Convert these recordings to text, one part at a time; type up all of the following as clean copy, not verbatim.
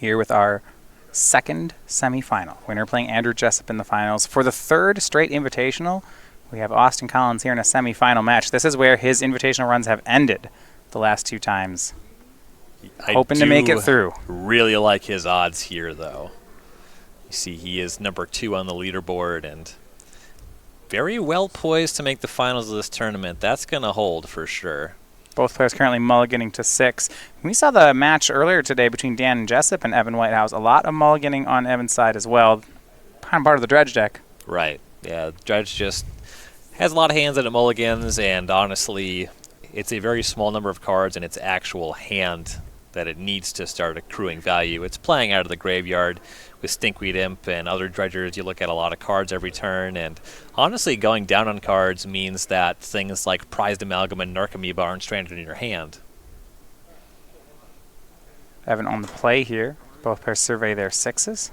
here with our second semifinal. Winner playing Andrew Jessup in the finals. For the third straight invitational, we have Austin Collins here in a semifinal match. This is where his invitational runs have ended the last 2 times. Hoping to make it through. Really like his odds here, though. You see he is number 2 on the leaderboard and very well poised to make the finals of this tournament. That's going to hold for sure. Both players currently mulliganing to 6. We saw the match earlier today between Dan Jessup and Evan Whitehouse. A lot of mulliganing on Evan's side as well. Kind of part of the dredge deck. Right. Yeah, the dredge just has a lot of hands that it mulligans, and honestly, it's a very small number of cards in its actual hand that it needs to start accruing value. It's playing out of the graveyard with Stinkweed Imp and other dredgers. You look at a lot of cards every turn, and honestly, going down on cards means that things like Prized Amalgam and Narcomoeba aren't stranded in your hand. Evan on the play here. Both pairs survey their 6s.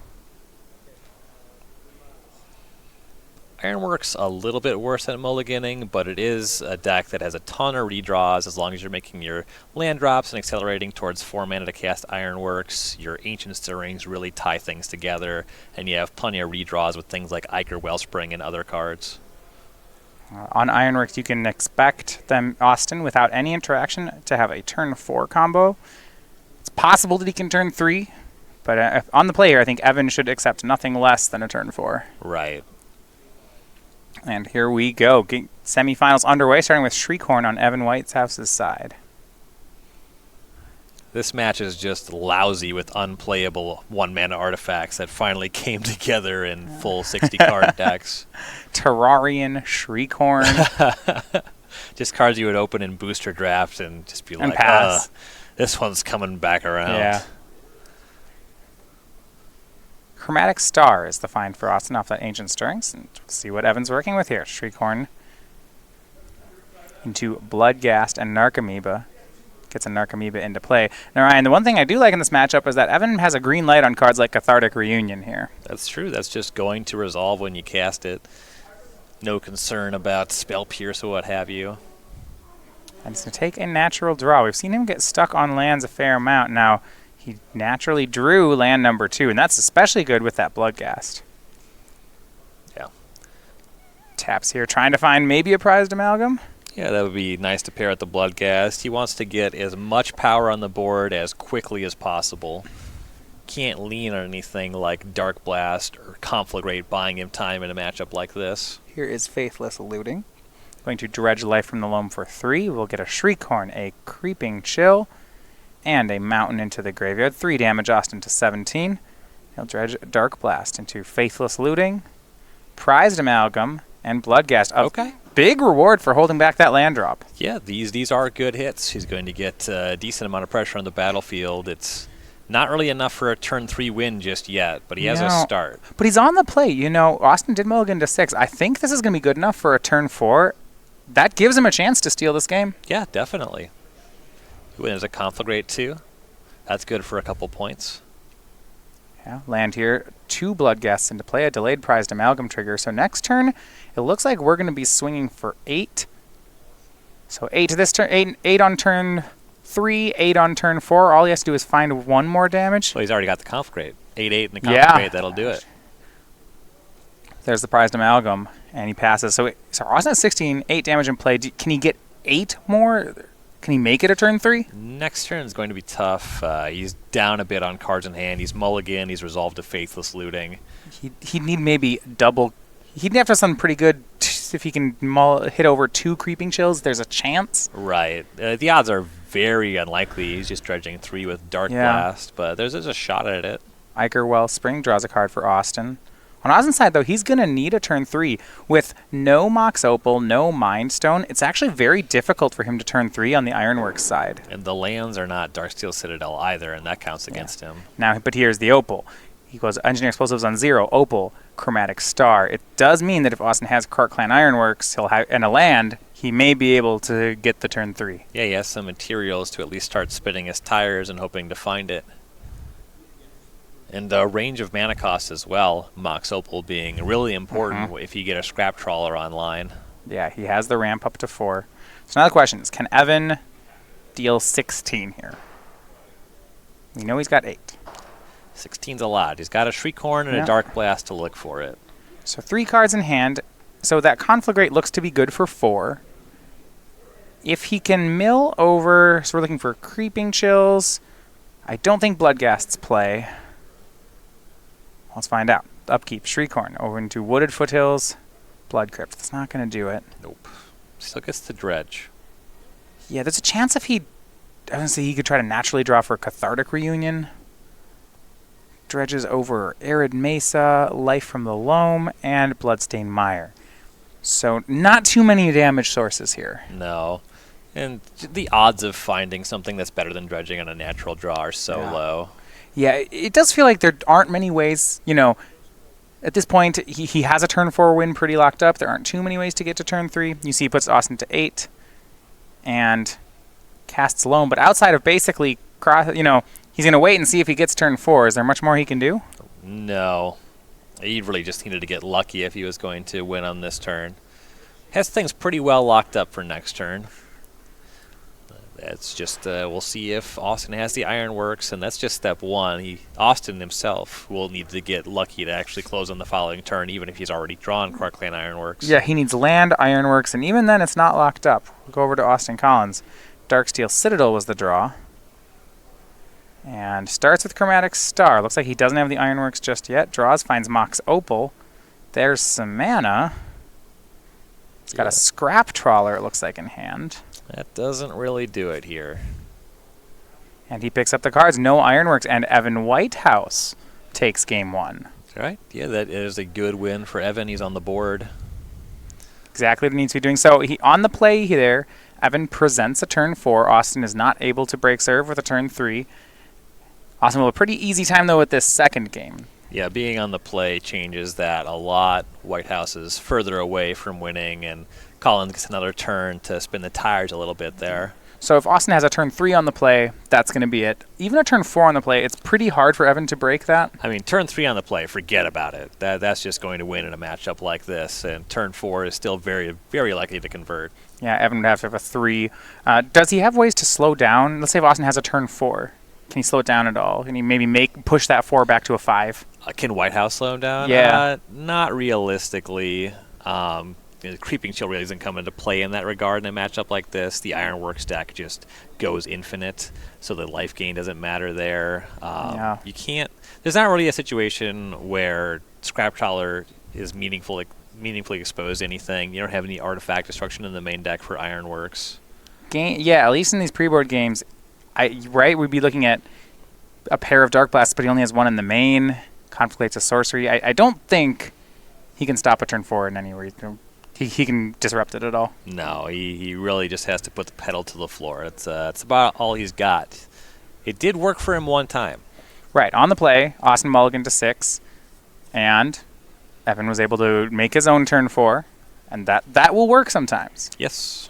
Ironworks a little bit worse at mulliganing, but it is a deck that has a ton of redraws as long as you're making your land drops and accelerating towards 4 mana to cast Ironworks. Your Ancient Stirrings really tie things together, and you have plenty of redraws with things like Ichor Wellspring and other cards. On Ironworks, you can expect them, Austin, without any interaction, to have a turn 4 combo. It's possible that he can turn 3, but on the play here, I think Evan should accept nothing less than a turn 4. Right. And here we go. Semifinals underway, starting with Shriekhorn on Evan Whitehouse's side. This match is just lousy with unplayable 1-mana artifacts that finally came together in full 60-card decks. Terrarian, Shriekhorn. Just cards you would open in booster draft and just be like, pass. This one's coming back around. Yeah. Chromatic Star is the find for Austin off that Ancient Stirrings. And we'll see what Evan's working with here. Shriekhorn into Bloodghast and Narcomoeba. Gets a Narcomoeba into play. Now, Ryan, the one thing I do like in this matchup is that Evan has a green light on cards like Cathartic Reunion here. That's true. That's just going to resolve when you cast it. No concern about Spell Pierce or what have you. And it's going to take a natural draw. We've seen him get stuck on lands a fair amount. Now, he naturally drew land number 2, and that's especially good with that Bloodghast. Yeah. Taps here, trying to find maybe a Prized Amalgam. Yeah, that would be nice to pair with the Bloodghast. He wants to get as much power on the board as quickly as possible. Can't lean on anything like Dark Blast or Conflagrate buying him time in a matchup like this. Here is Faithless Looting. Going to dredge Life from the Loam for 3. We'll get a Shriekhorn, a Creeping Chill, and a Mountain into the graveyard. 3 damage, Austin to 17. He'll dredge Dark Blast into Faithless Looting, Prized Amalgam, and Bloodghast. Okay. Big reward for holding back that land drop. Yeah, these are good hits. He's going to get a decent amount of pressure on the battlefield. It's not really enough for a turn 3 win just yet, but he has a start. But he's on the play. You know, Austin did mulligan to 6. I think this is going to be good enough for a turn 4. That gives him a chance to steal this game. Yeah, definitely. There's a Conflagrate too. That's good for a couple points. Yeah, land here. 2 Bloodghasts into play, a delayed Prized Amalgam trigger. So next turn, it looks like we're going to be swinging for 8. So 8 this turn, 8 on turn 3, 8 on turn 4. All he has to do is find 1 more damage. Well, he's already got the Conflagrate. 8/8 in the Conflagrate, that'll do it. There's the Prized Amalgam, and he passes. So Austin has 16, 8 damage in play. Can he get 8 more? Can he make it a turn 3? Next turn is going to be tough. He's down a bit on cards in hand. He's mulligan. He's resolved to Faithless Looting. He'd need maybe double. He'd have to have something pretty good if he can hit over 2 Creeping Chills. There's a chance. Right. The odds are very unlikely. He's just dredging 3 with Dark Blast, but there's a shot at it. Ichor Wellspring draws a card for Austin. On Austin's side, though, he's going to need a turn 3. With no Mox Opal, no Mind Stone, it's actually very difficult for him to turn 3 on the Ironworks side. And the lands are not Darksteel Citadel either, and that counts against him. Now, but here's the Opal. He goes Engineer Explosives on 0, Opal, Chromatic Star. It does mean that if Austin has Kart Clan Ironworks and a land, he may be able to get the turn 3. Yeah, he has some materials to at least start spinning his tires and hoping to find it. And a range of mana costs as well, Mox Opal being really important if you get a Scrap Trawler online. Yeah, he has the ramp up to 4. So now the question is, can Evan deal 16 here? We know he's got 8. 16's a lot. He's got a Shriekhorn and a Dark Blast to look for it. So 3 cards in hand. So that Conflagrate looks to be good for 4. If he can mill over, so we're looking for Creeping Chills. I don't think Bloodghast's play. Let's find out. Upkeep, Shriekhorn, over into Wooded Foothills, Blood Crypt. That's not going to do it. Nope. Still gets the Dredge. Yeah, there's a chance if he... I don't see he could try to naturally draw for Cathartic Reunion. Dredges over Arid Mesa, Life from the Loam, and Bloodstained Mire. So not too many damage sources here. No. And the odds of finding something that's better than dredging on a natural draw are so low. Yeah, it does feel like there aren't many ways, at this point, he has a turn 4 win pretty locked up. There aren't too many ways to get to turn 3. You see he puts Austin to 8 and casts Loam. But outside of basically, he's going to wait and see if he gets turn 4. Is there much more he can do? No. He really just needed to get lucky if he was going to win on this turn. Has things pretty well locked up for next turn. That's just, we'll see if Austin has the Ironworks, and that's just step 1. Austin himself will need to get lucky to actually close on the following turn, even if he's already drawn Krark-Clan Ironworks. Yeah, he needs land, Ironworks, and even then it's not locked up. We'll go over to Austin Collins. Darksteel Citadel was the draw. And starts with Chromatic Star. Looks like he doesn't have the Ironworks just yet. Draws, finds Mox Opal. There's some mana. He's got a Scrap Trawler, it looks like, in hand. That doesn't really do it here. And he picks up the cards. No Ironworks. And Evan Whitehouse takes game 1. Right. Yeah, that is a good win for Evan. He's on the board. Exactly what he needs to be doing. So on the play there, Evan presents a turn 4. Austin is not able to break serve with a turn 3. Austin will have a pretty easy time, though, with this second game. Yeah, being on the play changes that a lot. Whitehouse is further away from winning, and Collins gets another turn to spin the tires a little bit there. So if Austin has a turn 3 on the play, that's going to be it. Even a turn 4 on the play, it's pretty hard for Evan to break that. I mean, turn 3 on the play, forget about it. That's just going to win in a matchup like this, and turn 4 is still very, very likely to convert. Yeah, Evan would have to have a 3. Does he have ways to slow down? Let's say if Austin has a turn 4. Can he slow it down at all? Can he maybe push that 4 back to a 5? Can Whitehouse slow him down? Yeah. Not realistically. Creeping Chill really doesn't come into play in that regard in a matchup like this. The Ironworks deck just goes infinite, so the life gain doesn't matter there. You can't. There's not really a situation where Scrap Trawler is meaningfully exposed to anything. You don't have any artifact destruction in the main deck for Ironworks. Yeah, at least in these pre-board games, we'd be looking at a pair of Dark Blasts, but he only has 1 in the main. Conflates a sorcery. I don't think he can stop a turn 4 in any way. He can disrupt it at all. No, he really just has to put the pedal to the floor. It's about all he's got. It did work for him one time. Right, on the play, Austin mulliganed to 6, and Evan was able to make his own turn 4, and that will work sometimes. Yes.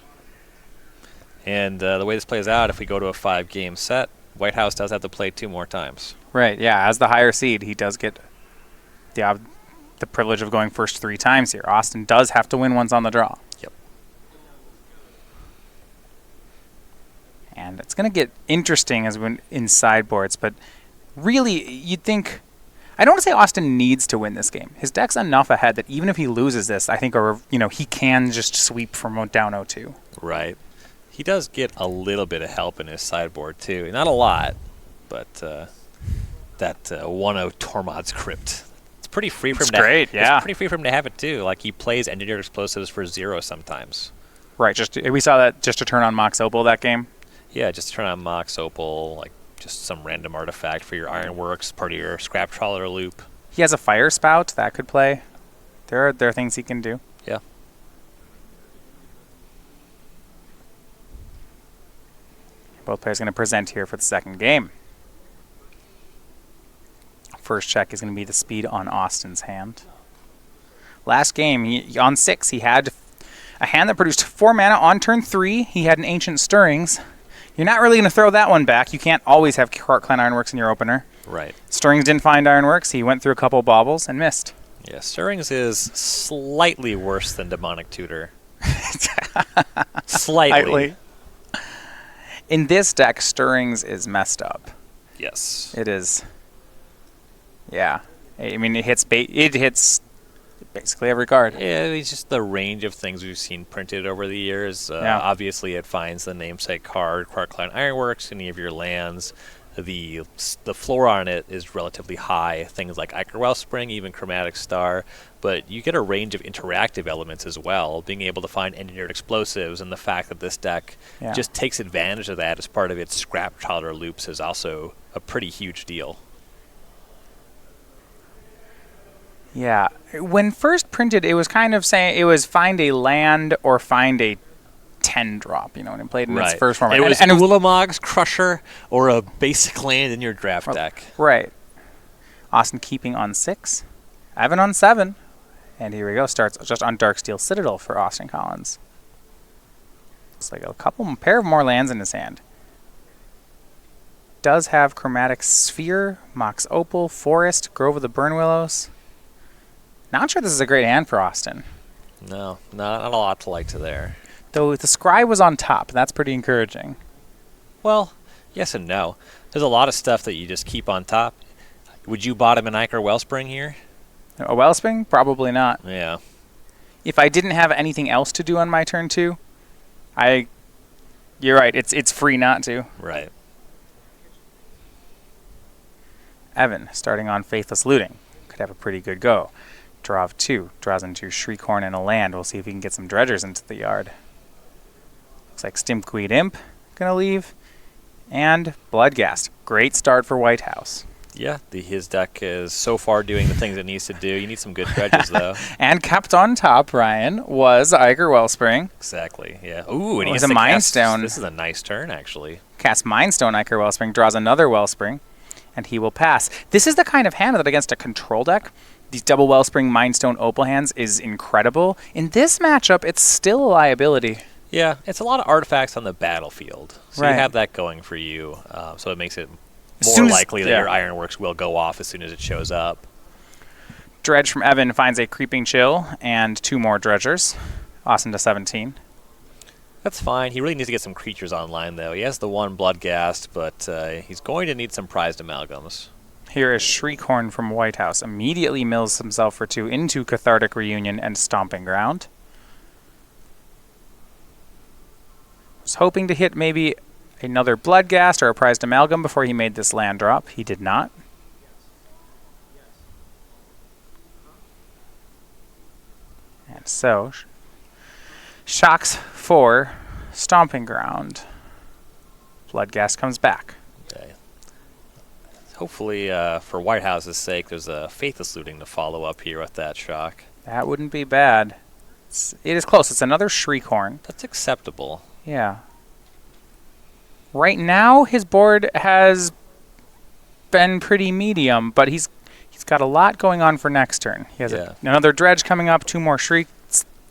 And the way this plays out, if we go to a 5-game set, Whitehouse does have to play 2 more times. Right, yeah, as the higher seed, he does get the privilege of going first 3 times here. Austin does have to win once on the draw. Yep. And it's going to get interesting as we're in sideboards, but really, you'd think... I don't want to say Austin needs to win this game. His deck's enough ahead that even if he loses this, I think he can just sweep from down 0-2. Right. He does get a little bit of help in his sideboard, too. Not a lot, but that 1-0 Tormod's Crypt. It's pretty free for him. Great, yeah. It's pretty free for him to have it, too. Like, he plays Engineered Explosives for 0 sometimes. Right, we saw that just to turn on Mox Opal that game. Yeah, just to turn on Mox Opal, like just some random artifact for your Ironworks, part of your Scrap Trawler loop. He has a Fire Spout that could play. There are things he can do. Yeah. Both players going to present here for the second game. First check is going to be the speed on Austin's hand. Last game, on 6, he had a hand that produced 4 mana on turn 3. He had an Ancient Stirrings. You're not really going to throw that one back. You can't always have Krark-Clan Ironworks in your opener. Right. Stirrings didn't find Ironworks. He went through a couple baubles and missed. Yeah, Stirrings is slightly worse than Demonic Tutor. Slightly. In this deck, Stirrings is messed up. Yes. It is. Yeah. I mean, it hits basically every card. Yeah, it's just the range of things we've seen printed over the years. Yeah. Obviously, it finds the namesake card, Quark-Clan Ironworks, any of your lands. The floor on it is relatively high. Things like Ichor Wellspring, even Chromatic Star. But you get a range of interactive elements as well. Being able to find engineered explosives, and the fact that this deck just takes advantage of that as part of its scrap chowder loops is also a pretty huge deal. Yeah. When first printed, it was kind of saying it was find a land or find a 10 drop, when it played in its first format. It was Ulamog's Crusher or a basic land in your draft deck. Right. Austin keeping on 6. Evan on 7. And here we go. Starts just on Darksteel Citadel for Austin Collins. Looks like a pair of more lands in his hand. Does have Chromatic Sphere, Mox Opal, Forest, Grove of the Burnwillows. Not sure this is a great hand for Austin. No, not a lot to like to there. Though the Scry was on top. That's pretty encouraging. Well, yes and no. There's a lot of stuff that you just keep on top. Would you bottom an Ichor Wellspring here? A Wellspring? Probably not. Yeah. If I didn't have anything else to do on my turn 2, you're right. It's free not to. Right. Evan, starting on Faithless Looting. Could have a pretty good go. Draw of 2. Draws into Shriekhorn and a land. We'll see if he can get some dredgers into the yard. Looks like Stimpweed Imp going to leave. And Bloodghast. Great start for Whitehouse. Yeah, his deck is so far doing the things it needs to do. You need some good dredges, though. And kept on top, Ryan, was Ichor Wellspring. Exactly, yeah. Ooh, and he was a Mind Stone. This is a nice turn, actually. Casts Mind Stone, Ichor Wellspring, draws another Wellspring, and he will pass. This is the kind of hand that against a control deck, these double Wellspring, Mind Stone, Opal hands is incredible. In this matchup, it's still a liability. Yeah, it's a lot of artifacts on the battlefield. So right. You have that going for you. So it makes it more likely that your Ironworks will go off as soon as it shows up. Dredge from Evan finds a Creeping Chill and 2 more Dredgers. Austin to 17. That's fine. He really needs to get some creatures online, though. He has the 1 Bloodghast, but he's going to need some prized amalgams. Here is Shriekhorn from Whitehouse. Immediately mills himself for 2 into Cathartic Reunion and Stomping Ground. Was hoping to hit maybe another Bloodghast or a prized amalgam before he made this land drop. He did not. And so, shocks for Stomping Ground. Bloodghast comes back. Okay. Hopefully, for Whitehouse's sake, there's a Faithless Looting to follow up here with that shock. That wouldn't be bad. It is close. It's another Shriekhorn. That's acceptable. Yeah. Right now, his board has been pretty medium, but he's got a lot going on for next turn. He has another Dredge coming up, 3 more Shriekhorn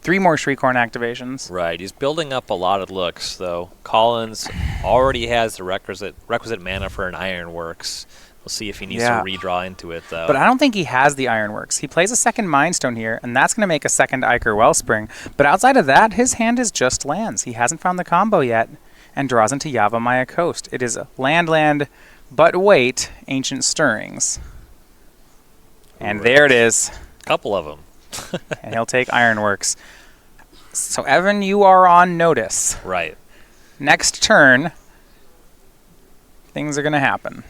activations. Right. He's building up a lot of looks, though. Collins already has the requisite mana for an Ironworks. We'll see if he needs to redraw into it, though. But I don't think he has the Ironworks. He plays a second Mind Stone here, and that's going to make a second Ichor Wellspring. But outside of that, his hand is just lands. He hasn't found the combo yet, and draws into Yavimaya Coast. It is land, but wait, Ancient Stirrings. And there it is. Couple of them. And he'll take Ironworks. So, Evan, you are on notice. Right. Next turn, things are going to happen.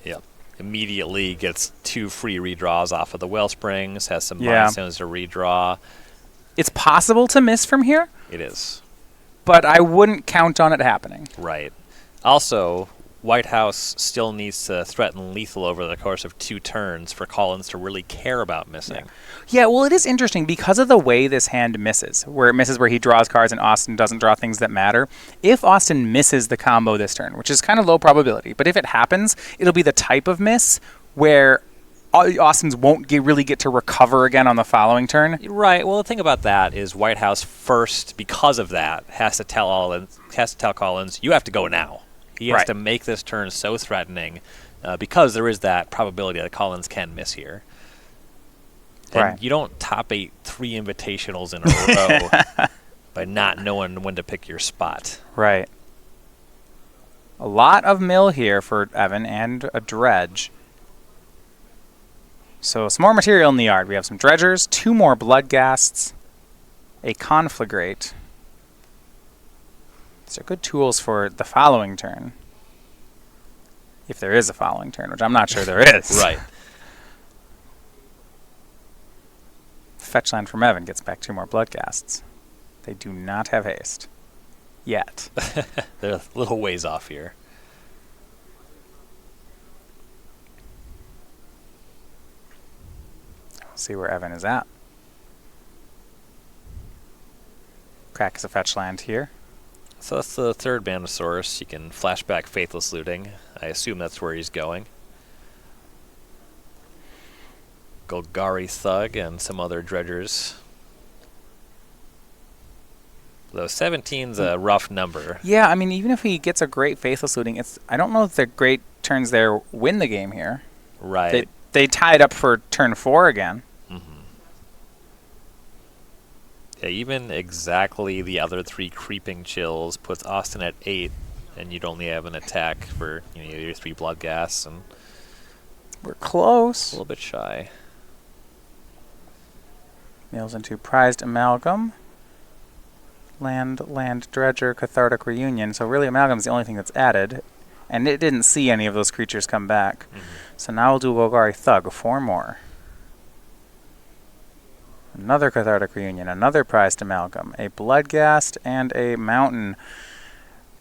Yep. Immediately gets 2 free redraws off of the Wellsprings, has some Mind Stones to redraw. It's possible to miss from here. It is. But I wouldn't count on it happening. Right. Also, Whitehouse still needs to threaten lethal over the course of 2 turns for Collins to really care about missing. Yeah, well, it is interesting because of the way this hand misses, where it misses where he draws cards and Austin doesn't draw things that matter. If Austin misses the combo this turn, which is kind of low probability, but if it happens, it'll be the type of miss where Austin's won't really get to recover again on the following turn. Right. Well, the thing about that is Whitehouse first, because of that, has to tell Collins, you have to go now. He has to make this turn so threatening because there is that probability that Collins can miss here. And you don't top 8 3 invitationals in a row by not knowing when to pick your spot. Right. A lot of mill here for Evan and a Dredge. So some more material in the yard. We have some dredgers, 2 more bloodghasts, a conflagrate. These are good tools for the following turn. If there is a following turn, which I'm not sure there is. Right. Fetch land from Evan gets back 2 more bloodghasts. They do not have haste. Yet. They're a little ways off here. See where Evan is at. Crack is a fetch land here. So that's the third mana source. You can flashback Faithless Looting. I assume that's where he's going. Golgari Thug and some other dredgers. Though 17's a rough number. Yeah, I mean, even if he gets a great Faithless Looting, I don't know if the great turns there win the game here. Right. They tie it up for turn 4 again. Yeah, even exactly the other 3 creeping chills puts Austin at 8, and you'd only have an attack for your 3 bloodghasts, and We're close. a little bit shy. Mills into Prized Amalgam. Land, Dredger, Cathartic Reunion. So really Amalgam's the only thing that's added. And it didn't see any of those creatures come back. So now we'll do Golgari Thug, 4 more. Another Cathartic Reunion, another Prized Amalgam, a Bloodghast, and a Mountain.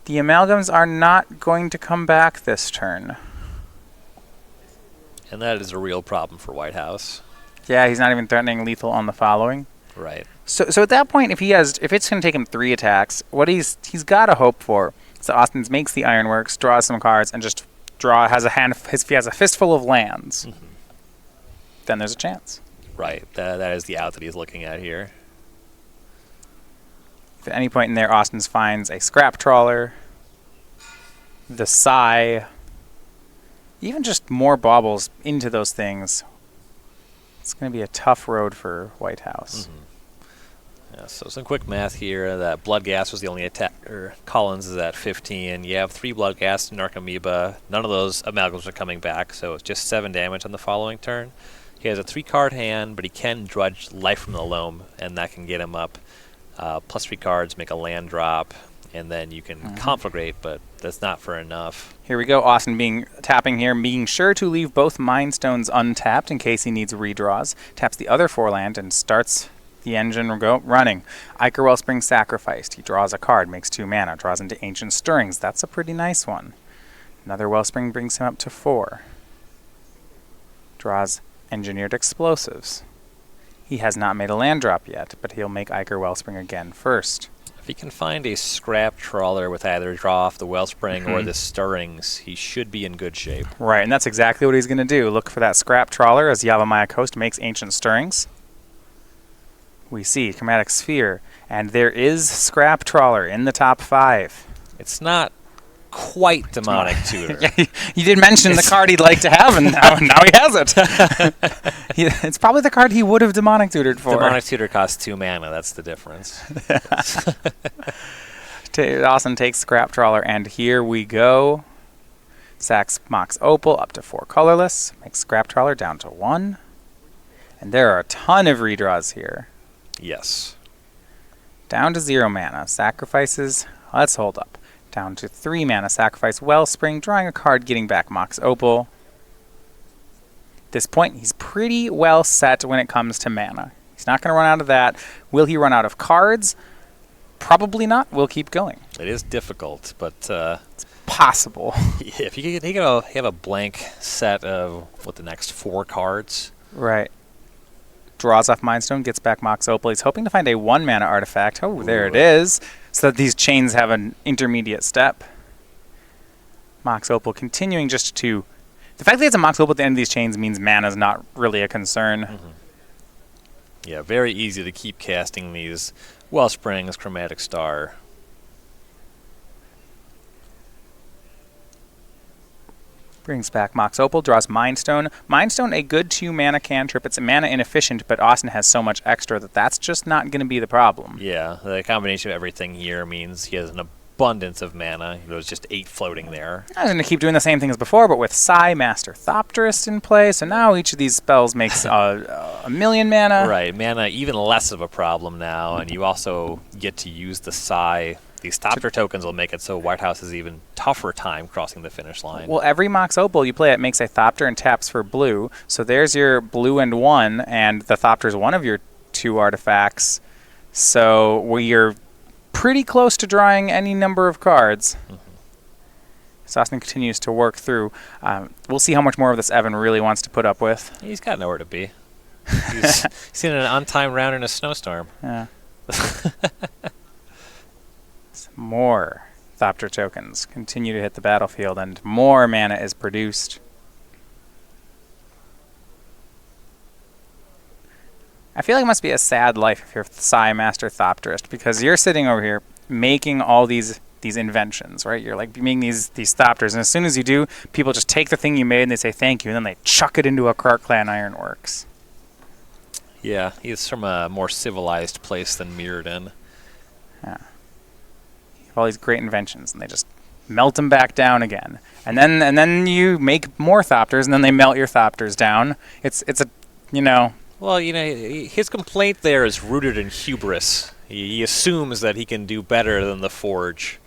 The Amalgams are not going to come back this turn. And that is a real problem for Whitehouse. Yeah, he's not even threatening lethal on the following. Right. So at that point, if it's going to take him 3 attacks, what he's got to hope for is that Austin makes the Ironworks, draws some cards, and just if he has a fistful of lands, then there's a chance. Right. That is the out that he's looking at here. If at any point in there Austin finds a Scrap Trawler, the Sigh, even just more baubles into those things, it's going to be a tough road for Whitehouse. Yeah, so some quick math here. That Bloodghast was the only attack. Collins is at 15. You have 3 Bloodghasts in Narcomoeba. None of those Amalgams are coming back, so it's just 7 damage on the following turn. He has a 3-card hand, but he can dredge Life from the Loam, and that can get him up. Plus 3 cards, make a land drop, and then you can conflagrate, but that's not for enough. Here we go. Austin tapping here, being sure to leave both Mind Stones untapped in case he needs redraws. Taps the other 4 land and starts the engine running. Ichor Wellspring sacrificed. He draws a card, makes 2 mana, draws into Ancient Stirrings. That's a pretty nice one. Another Wellspring brings him up to 4. Draws Engineered Explosives. He has not made a land drop yet, but he'll make Ichor Wellspring again first. If he can find a Scrap Trawler with either draw off the Wellspring or the Stirrings, he should be in good shape. Right, and that's exactly what he's going to do. Look for that Scrap Trawler as Yavimaya Coast makes Ancient Stirrings. We see Chromatic Sphere, and there is Scrap Trawler in the top 5. It's not quite Demonic Tutor. Yeah, you did mention the card he'd like to have, and now he has it. It's probably the card he would have Demonic Tutored for. Demonic Tutor costs 2 mana, that's the difference. Dawson takes Scrap Trawler, and here we go. Sacks Mox Opal up to 4 colorless, makes Scrap Trawler down to 1. And there are a ton of redraws here. Yes. Down to 0 mana. Sacrifices. Let's hold up. Down to 3 mana. Sacrifice Wellspring. Drawing a card. Getting back Mox Opal. At this point, he's pretty well set when it comes to mana. He's not going to run out of that. Will he run out of cards? Probably not. We'll keep going. It is difficult, but it's possible. If he can have a blank set of the next 4 cards. Right. Draws off Mind Stone, gets back Mox Opal. He's hoping to find a 1-mana artifact. Oh, there it is. So that these chains have an intermediate step. Mox Opal continuing just to... The fact that it's a Mox Opal at the end of these chains means mana is not really a concern. Yeah, very easy to keep casting these Wellsprings, Chromatic Star. Brings back Mox Opal, draws Mind Stone. Mind Stone, a good 2-mana cantrip. It's mana inefficient, but Austin has so much extra that that's just not going to be the problem. Yeah, the combination of everything here means he has abundance of mana. It was just 8 floating there. I was going to keep doing the same thing as before, but with Psy, Master Thopterist in play, so now each of these spells makes a million mana. Right, mana even less of a problem now, and you also get to use the Psy. These Thopter tokens will make it so Whitehouse has even tougher time crossing the finish line. Well, every Mox Opal you play, it makes a Thopter and taps for blue. So there's your blue and 1, and the Thopter's one of your 2 artifacts. So we're pretty close to drawing any number of cards. So Austin continues to work through. We'll see how much more of this Evan really wants to put up with. He's got nowhere to be. He's seen an untimed round in a snowstorm. Yeah. More Thopter tokens continue to hit the battlefield, and more mana is produced. I feel like it must be a sad life if you're Psy Master Thopterist, because you're sitting over here making all these inventions, right? You're like making these Thopters, and as soon as you do, people just take the thing you made and they say thank you, and then they chuck it into a Krark Clan Ironworks. Yeah, he's from a more civilized place than Mirrodin. Yeah. All these great inventions, and they just melt them back down again, and then you make more Thopters, and then they melt your Thopters down. It's a, you know. Well, you know, his complaint there is rooted in hubris. He assumes that he can do better than the Forge.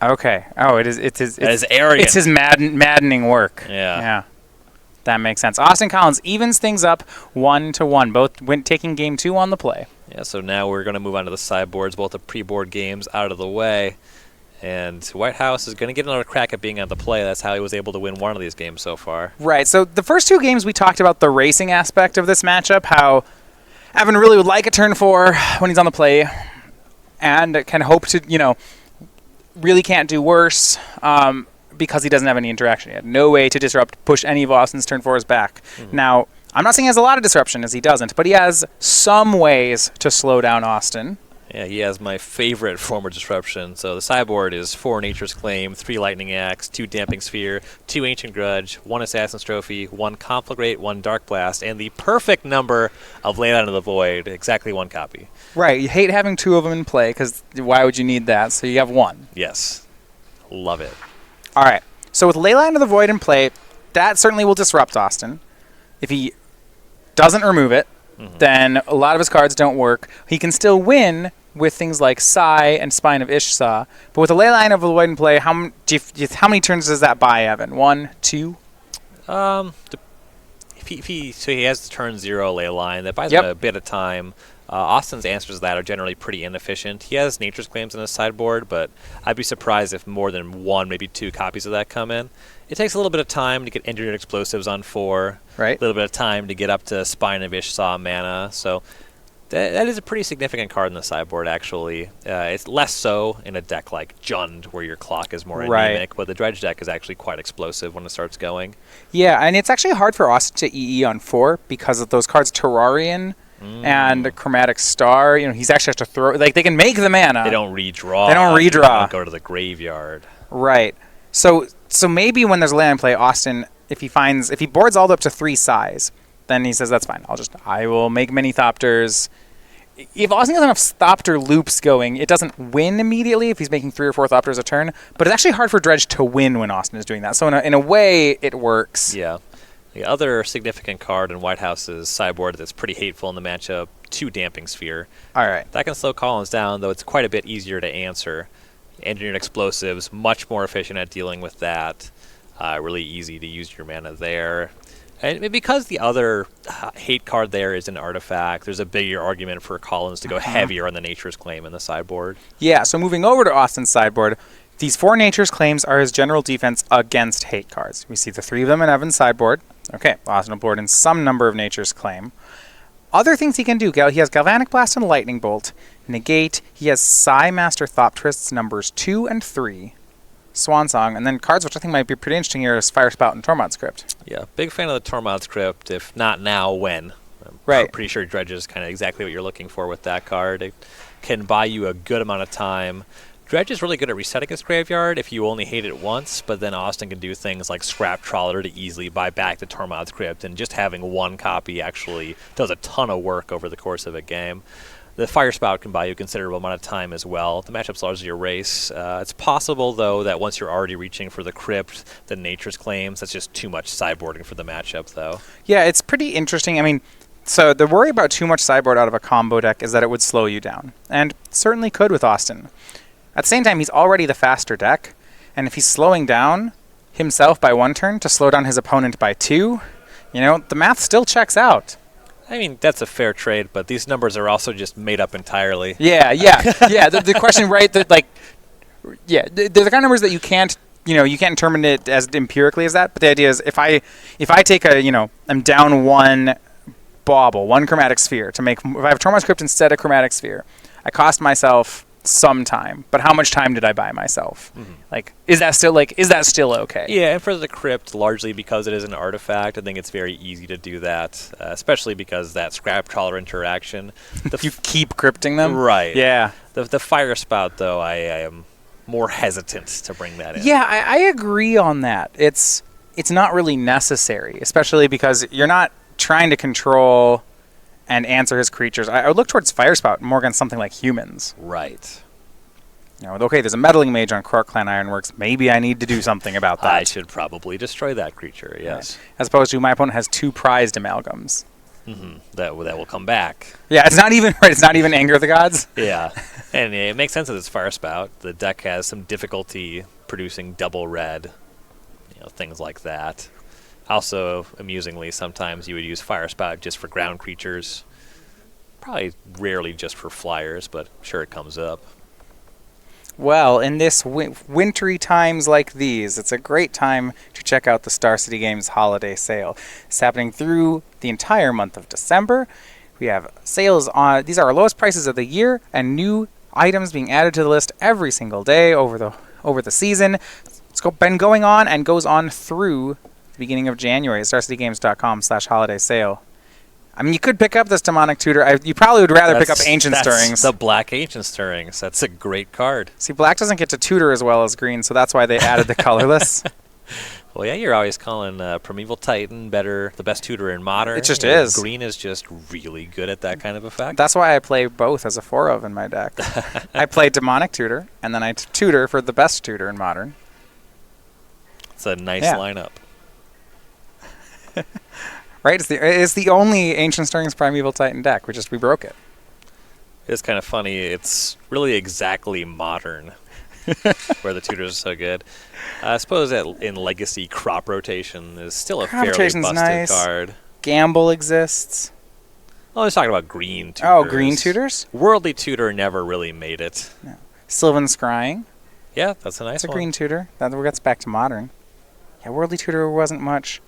Okay. Oh, it's his arrogant. It's his maddening work. Yeah. Yeah. That makes sense. Austin Collins evens things up 1-1, both taking game 2 on the play. Yeah, so now we're going to move on to the sideboards, both the pre-board games out of the way. And Whitehouse is going to get another crack at being on the play. That's how he was able to win one of these games so far. Right. So the first 2 games we talked about the racing aspect of this matchup, how Evan really would like a turn 4 when he's on the play and can hope to, really can't do worse because he doesn't have any interaction. He had no way to disrupt, push any of Austin's turn 4s back. Now, I'm not saying he has a lot of disruption, as he doesn't, but he has some ways to slow down Austin. Yeah, he has my favorite form of disruption. So the sideboard is 4 Nature's Claim, 3 Lightning Axe, 2 Damping Sphere, 2 Ancient Grudge, 1 Assassin's Trophy, 1 Conflagrate, 1 Dark Blast, and the perfect number of Leyline of the Void, exactly 1 copy. Right, you hate having 2 of them in play, because why would you need that? So you have 1. Yes, love it. All right, so with Leyline of the Void in play, that certainly will disrupt Austin. If he doesn't remove it, then a lot of his cards don't work. He can still win with things like Psy and Spine of Ishsa. But with a Leyline of the Void in play, how many turns does that buy, Evan? 1, 2? If he has the turn 0 Leyline, that buys him a bit of time. Austin's answers to that are generally pretty inefficient. He has Nature's Claims in his sideboard, but I'd be surprised if more than 1, maybe 2 copies of that come in. It takes a little bit of time to get Engineered Explosives on 4. Right. A little bit of time to get up to Spine of Ishsa mana. So that is a pretty significant card in the sideboard, actually. It's less so in a deck like Jund, where your clock is more anemic, but the Dredge deck is actually quite explosive when it starts going. Yeah, and it's actually hard for Austin to EE on 4 because of those cards Terrarian and Chromatic Star. He's actually has to throw, like, they can make the mana. They don't redraw. They don't go to the graveyard. Right. So maybe when there's land in play, Austin, if he boards all the way up to 3 Psys, then he says, that's fine. I will make many Thopters. If Austin has enough Thopter loops going, it doesn't win immediately if he's making 3 or 4 Thopters a turn, but it's actually hard for Dredge to win when Austin is doing that. So in a way, it works. Yeah. The other significant card in Whitehouse's sideboard that's pretty hateful in the matchup, 2 Damping Sphere. All right. That can slow Collins down, though it's quite a bit easier to answer. Engineered Explosives, much more efficient at dealing with that. Really easy to use your mana there. And because the other hate card there is an artifact, there's a bigger argument for Collins to go heavier on the Nature's Claim in the sideboard. Yeah, so moving over to Austin's sideboard, these 4 Nature's Claims are his general defense against hate cards. We see the 3 of them in Evan's sideboard. Okay, Austin will board in some number of Nature's Claim. Other things he can do, he has Galvanic Blast and Lightning Bolt. Negate, he has Psy Master Thopterists numbers 2 and 3. Swan Song, and then cards which I think might be pretty interesting here is Fire Spout and Tormod's Crypt. Yeah, big fan of the Tormod's Crypt. If not now, when? I'm pretty sure Dredge is kind of exactly what you're looking for with that card. It can buy you a good amount of time. Dredge is really good at resetting his graveyard if you only hate it once, but then Austin can do things like Scrap Trawler to easily buy back the Tormod's Crypt, and just having 1 copy actually does a ton of work over the course of a game. The Fire Spout can buy you a considerable amount of time as well. The matchup's largely a race. It's possible, though, that once you're already reaching for the Crypt, the Nature's Claims, that's just too much sideboarding for the matchup, though. Yeah, it's pretty interesting. I mean, so the worry about too much sideboard out of a combo deck is that it would slow you down. And certainly could with Austin. At the same time, he's already the faster deck. And if he's slowing down himself by 1 turn to slow down his opponent by 2, the math still checks out. I mean, that's a fair trade, but these numbers are also just made up entirely. Yeah. The question, right? They're the kind of numbers that you can't determine it as empirically as that. But the idea is, if I take I'm down 1 bauble, 1 chromatic sphere to make. If I have Tormod's Crypt instead of chromatic sphere, I cost myself some time. But how much time did I buy myself? Mm-hmm. Is that still okay? Yeah, and for the Crypt, largely because it is an artifact, I think it's very easy to do that, especially because that scrap trawler interaction. You keep crypting them? Right. Yeah. The Fire Spout, though, I am more hesitant to bring that in. Yeah, I agree on that. It's not really necessary, especially because you're not trying to control and answer his creatures. I would look towards Fire Spout more against something like humans. Right. Okay, there's a Meddling Mage on Krark Clan Ironworks. Maybe I need to do something about that. I should probably destroy that creature, yes. Right. As opposed to my opponent has 2 prized amalgams. Mm-hmm. That will come back. Yeah, it's not even right. It's not even Anger of the Gods. Yeah, and it makes sense that it's Fire Spout. The deck has some difficulty producing double red, things like that. Also, amusingly, sometimes you would use Fire Spout just for ground creatures. Probably rarely just for flyers, but sure it comes up. Well, in this wintry times like these, it's a great time to check out the Star City Games holiday sale. It's happening through the entire month of December. We have sales on, these are our lowest prices of the year, and new items being added to the list every single day over the season. It's been going on and goes on through the beginning of January at starcitygames.com/holiday sale. I mean, you could pick up this Demonic Tutor. You probably would rather pick up Ancient Stirrings. The Black Ancient Stirrings. That's a great card. See, black doesn't get to tutor as well as green, so that's why they added the colorless. Well, yeah, you're always calling Primeval Titan the best tutor in Modern. It just is. Green is just really good at that kind of effect. That's why I play both as a 4 of in my deck. I play Demonic Tutor, and then I tutor for the best tutor in Modern. It's a nice lineup. Right? It's the only Ancient Stirrings Primeval Titan deck. We broke it. It's kind of funny. It's really exactly Modern where the tutors are so good. I suppose that in Legacy, Crop Rotation is still a fairly busted nice. card. Gamble exists. Oh, I was talking about green tutors. Oh, green tutors? Worldly Tutor never really made it. No. Sylvan Scrying. Yeah, that's a nice one. That's a green tutor. That gets back to Modern. Yeah, Worldly Tutor wasn't much.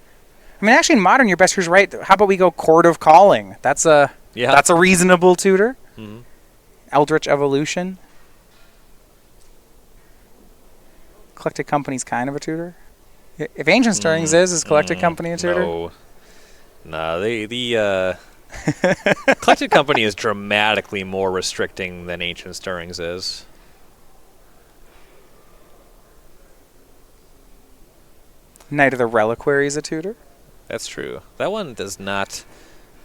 I mean, actually, in Modern, your best tutor's right. How about we go Chord of Calling? That's a reasonable tutor. Mm-hmm. Eldritch Evolution. Collected Company's kind of a tutor. If Ancient Stirrings is Collected Company a tutor? No, the Collected Company is dramatically more restricting than Ancient Stirrings is. Knight of the Reliquary is a tutor. That's true. That one does not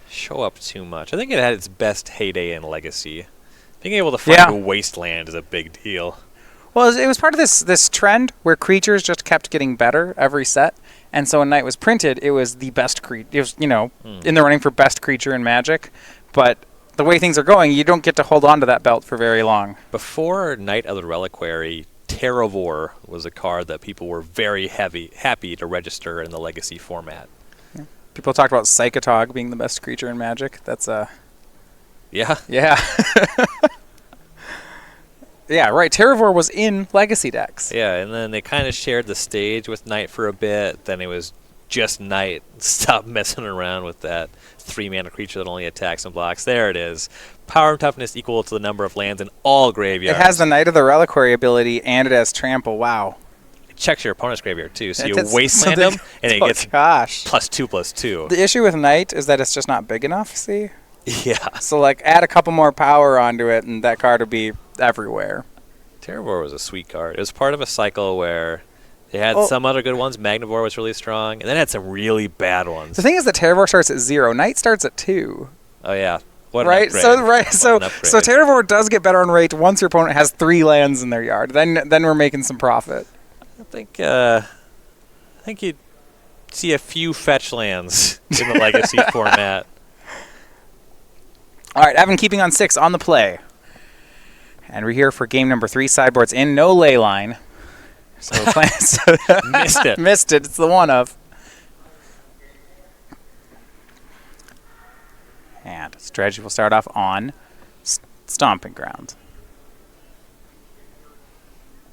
show up too much. I think it had its best heyday in Legacy. Being able to find a wasteland is a big deal. Well, it was part of this trend where creatures just kept getting better every set. And so when Knight was printed, it was the best creature. It was, in the running for best creature in Magic. But the way things are going, you don't get to hold on to that belt for very long. Before Knight of the Reliquary, Terravor was a card that people were very happy to register in the Legacy format. Yeah. People talked about Psychotog being the best creature in Magic. That's a... Yeah. Yeah. Yeah, right. Terravor was in Legacy decks. Yeah, and then they kind of shared the stage with Knight for a bit. Then it was just Knight. Stop messing around with that 3-mana creature that only attacks and blocks. There it is. Power and toughness equal to the number of lands in all graveyards. It has the Knight of the Reliquary ability, and it has Trample. Wow. It checks your opponent's graveyard, too. So you wasteland them, and it gets +2/+2. The issue with Knight is that it's just not big enough, see? Yeah. So, add a couple more power onto it, and that card would be everywhere. Terravor was a sweet card. It was part of a cycle where they had some other good ones. Magnivore was really strong, and then had some really bad ones. The thing is that Terravor starts at 0. Knight starts at 2. Oh, yeah. What an right? upgrade. So What an upgrade. Terravore does get better on rate once your opponent has 3 lands in their yard. Then we're making some profit. I think you'd see a few fetch lands in the Legacy format. All right, Evan keeping on 6 on the play. And we're here for game number 3. Sideboard's in, no ley line. So we're playing. Missed it. Missed it. It's the one of. And strategy will start off on Stomping Ground.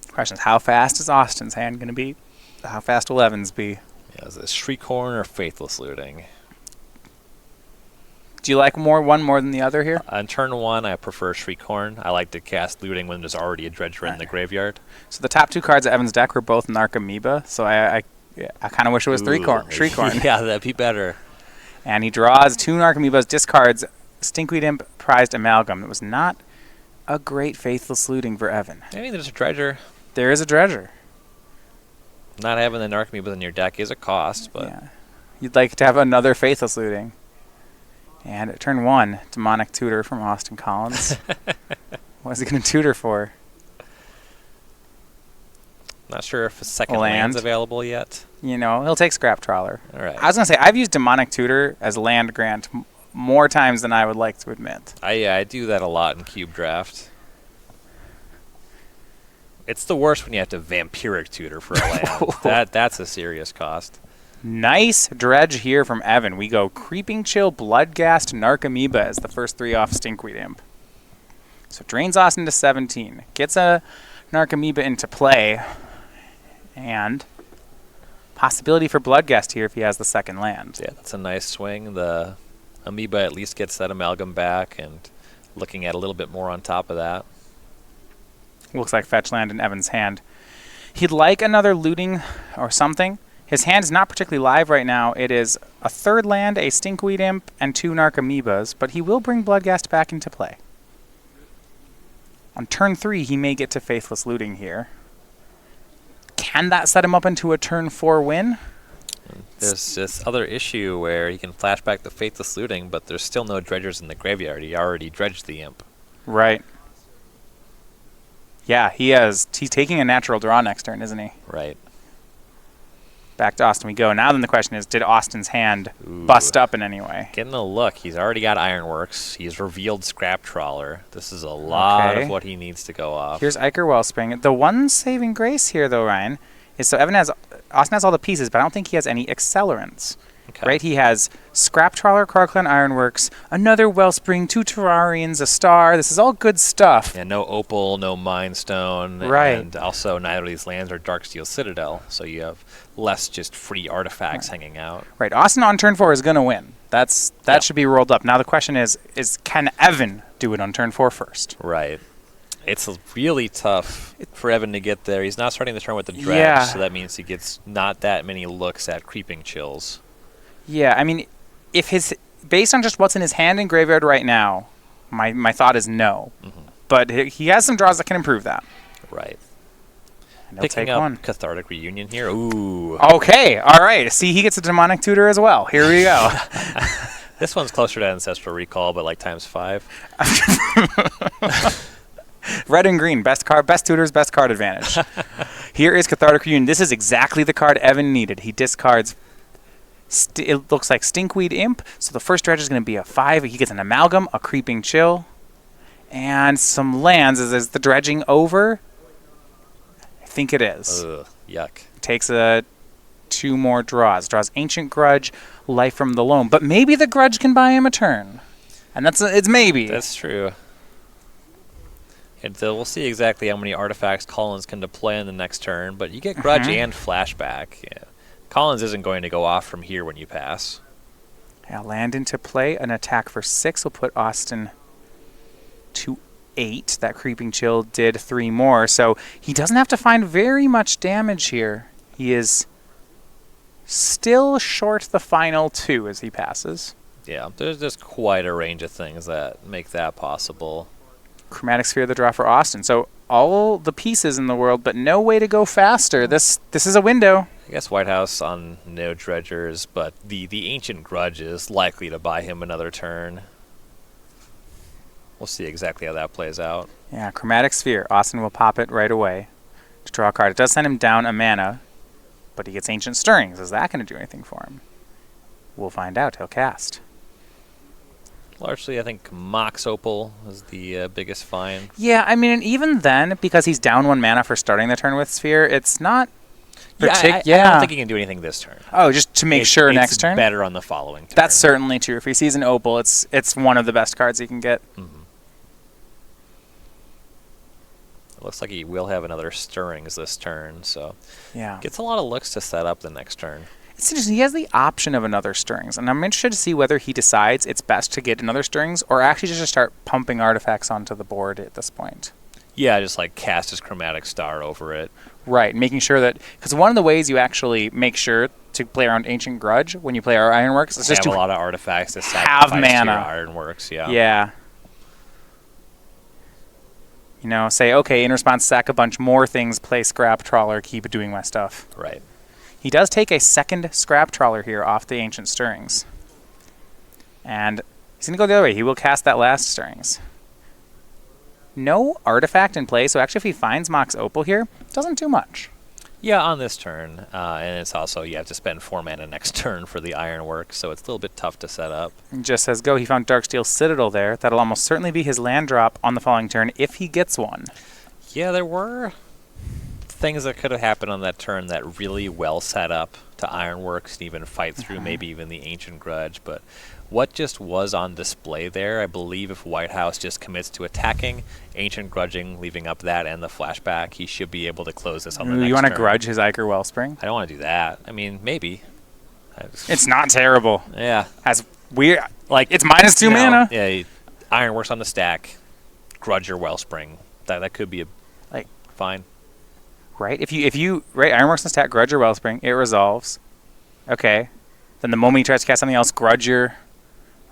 Question is, how fast is Austin's hand going to be? How fast will Evan's be? Yeah, is this Shriekhorn or Faithless Looting? Do you like one more than the other here? On turn 1, I prefer Shriekhorn. I like to cast Looting when there's already a Dredger in the graveyard. So the top 2 cards of Evan's deck were both Narcomoeba, so I kind of wish it was Shriekhorn. Yeah, that'd be better. And he draws 2 Narcomoebas, discards Stinkweed Imp, prized Amalgam. It was not a great Faithless Looting for Evan. I mean, there's a Dredger. There is a Dredger. Not having the Narcomoeba in your deck is a cost, but... Yeah. You'd like to have another Faithless Looting. And at turn 1, Demonic Tutor from Austin Collins. What is he going to tutor for? Not sure if a second Land. land's available yet. You know, he'll take Scrap Trawler. All right. I was going to say, I've used Demonic Tutor as land grant more times than I would like to admit. I do that a lot in Cube Draft. It's the worst when you have to Vampiric Tutor for a land. That's a serious cost. Nice dredge here from Evan. We go Creeping Chill, Bloodghast, Narcomoeba as the first 3 off Stinkweed Imp. So drains Austin to 17. Gets a Narcomoeba into play. And possibility for Bloodghast here if he has the second land. Yeah, that's a nice swing. The Amoeba at least gets that Amalgam back, and looking at a little bit more on top of that. Looks like fetch land in Evan's hand. He'd like another looting or something. His hand is not particularly live right now. It is a 3rd land, a Stinkweed Imp, and 2 Narcomoebas, but he will bring Bloodghast back into play. On turn 3, he may get to Faithless Looting here. Can that set him up into a turn 4 win? There's this other issue where he can flashback the Faithless Looting, but there's still no Dredgers in the graveyard. He already dredged the Imp. Right. Yeah, he's taking a natural draw next turn, isn't he? Right. Back to Austin we go. Now then the question is, did Austin's hand bust up in any way? Getting a look. He's already got Ironworks. He's revealed Scrap Trawler. This is a lot of what he needs to go off. Here's Ichor Wellspring. The one saving grace here, though, Ryan, is so Austin has all the pieces, but I don't think he has any accelerants. Okay. Right? He has Scrap Trawler, Karklan Ironworks, another Wellspring, 2 Terrarians, a star. This is all good stuff. And no Opal, no Mind Stone. Right. And also neither of these lands are Darksteel Citadel, so you have less just free artifacts hanging out. Right. Austin on turn 4 is going to win. That should be rolled up. Now the question is can Evan do it on turn 4 first? Right. It's really tough for Evan to get there. He's not starting the turn with the dredge, so that means he gets not that many looks at Creeping Chills. Yeah, I mean, based on just what's in his hand and graveyard right now, my thought is no. Mm-hmm. But he has some draws that can improve that. Right. And he'll Picking take up one. Cathartic Reunion here. Ooh. Okay, all right. See, he gets a Demonic Tutor as well. Here we go. This one's closer to Ancestral Recall, but like times 5. Red and green, best tutors, best card advantage. Here is Cathartic Reunion. This is exactly the card Evan needed. He discards. It looks like Stinkweed Imp, so the first dredge is going to be a 5. He gets an Amalgam, a Creeping Chill, and some lands. Is the dredging over? I think it is. Ugh, yuck. Takes 2 more draws. Draws Ancient Grudge, Life from the Loam. But maybe the Grudge can buy him a turn. And it's maybe. That's true. And we'll see exactly how many artifacts Collins can deploy in the next turn, but you get Grudge and Flashback. Yeah. Collins isn't going to go off from here when you pass. Yeah, land into play. An attack for 6 will put Austin to 8. That Creeping Chill did 3 more, so he doesn't have to find very much damage here. He is still short the final 2 as he passes. Yeah, there's just quite a range of things that make that possible. Chromatic Sphere the draw for Austin. So all the pieces in the world, but no way to go faster. This is a window. I guess Whitehouse on no dredgers, but the Ancient Grudge is likely to buy him another turn. We'll see exactly how that plays out. Yeah, Chromatic Sphere. Austin will pop it right away to draw a card. It does send him down a mana, but he gets Ancient Stirrings. Is that going to do anything for him? We'll find out. He'll cast. Largely, I think Mox Opal is the biggest find. Yeah, I mean, even then, because he's down 1 mana for starting the turn with Sphere, it's not... I don't think he can do anything this turn. Oh, just to make sure next turn? It's better on the following turn. That's certainly true. If he sees an Opal, it's one of the best cards he can get. Mm-hmm. It looks like he will have another Stirrings this turn, so... Yeah. Gets a lot of looks to set up the next turn. It's interesting. He has the option of another Stirrings, and I'm interested to see whether he decides it's best to get another Stirrings or actually just to start pumping artifacts onto the board at this point. Yeah, just like cast his Chromatic Star over it. Right, making sure that... Because one of the ways you actually make sure to play around Ancient Grudge when you play our Ironworks is just to have a lot of artifacts to have sacrifice mana. to your Ironworks, yeah. Yeah. You know, say, okay, in response, sack a bunch more things, play Scrap Trawler, keep doing my stuff. Right. He does take a second Scrap Trawler here off the Ancient Stirrings. And he's going to go the other way. He will cast that last Stirrings. No artifact in play, so actually if he finds Mox Opal here, it doesn't do much. Yeah, on this turn. And it's also, you have to spend 4 mana next turn for the Ironworks, so it's a little bit tough to set up. He just says go. He found Darksteel Citadel there. That'll almost certainly be his land drop on the following turn if he gets one. Yeah, there were things that could have happened on that turn that really well set up to Ironworks and even fight through maybe even the Ancient Grudge, but what just was on display there, I believe if Whitehouse just commits to attacking, Ancient Grudging, leaving up that and the flashback, he should be able to close this on the next turn. You want to grudge his Ichor Wellspring? I don't want to do that. I mean, maybe. It's not terrible. Yeah. As weird, like, it's -2 mana. Yeah, Ironworks on the stack, grudge your Wellspring. That could be fine. Right? If you Ironworks on the stack, grudge your Wellspring, it resolves. Okay. Then the moment he tries to cast something else, grudge your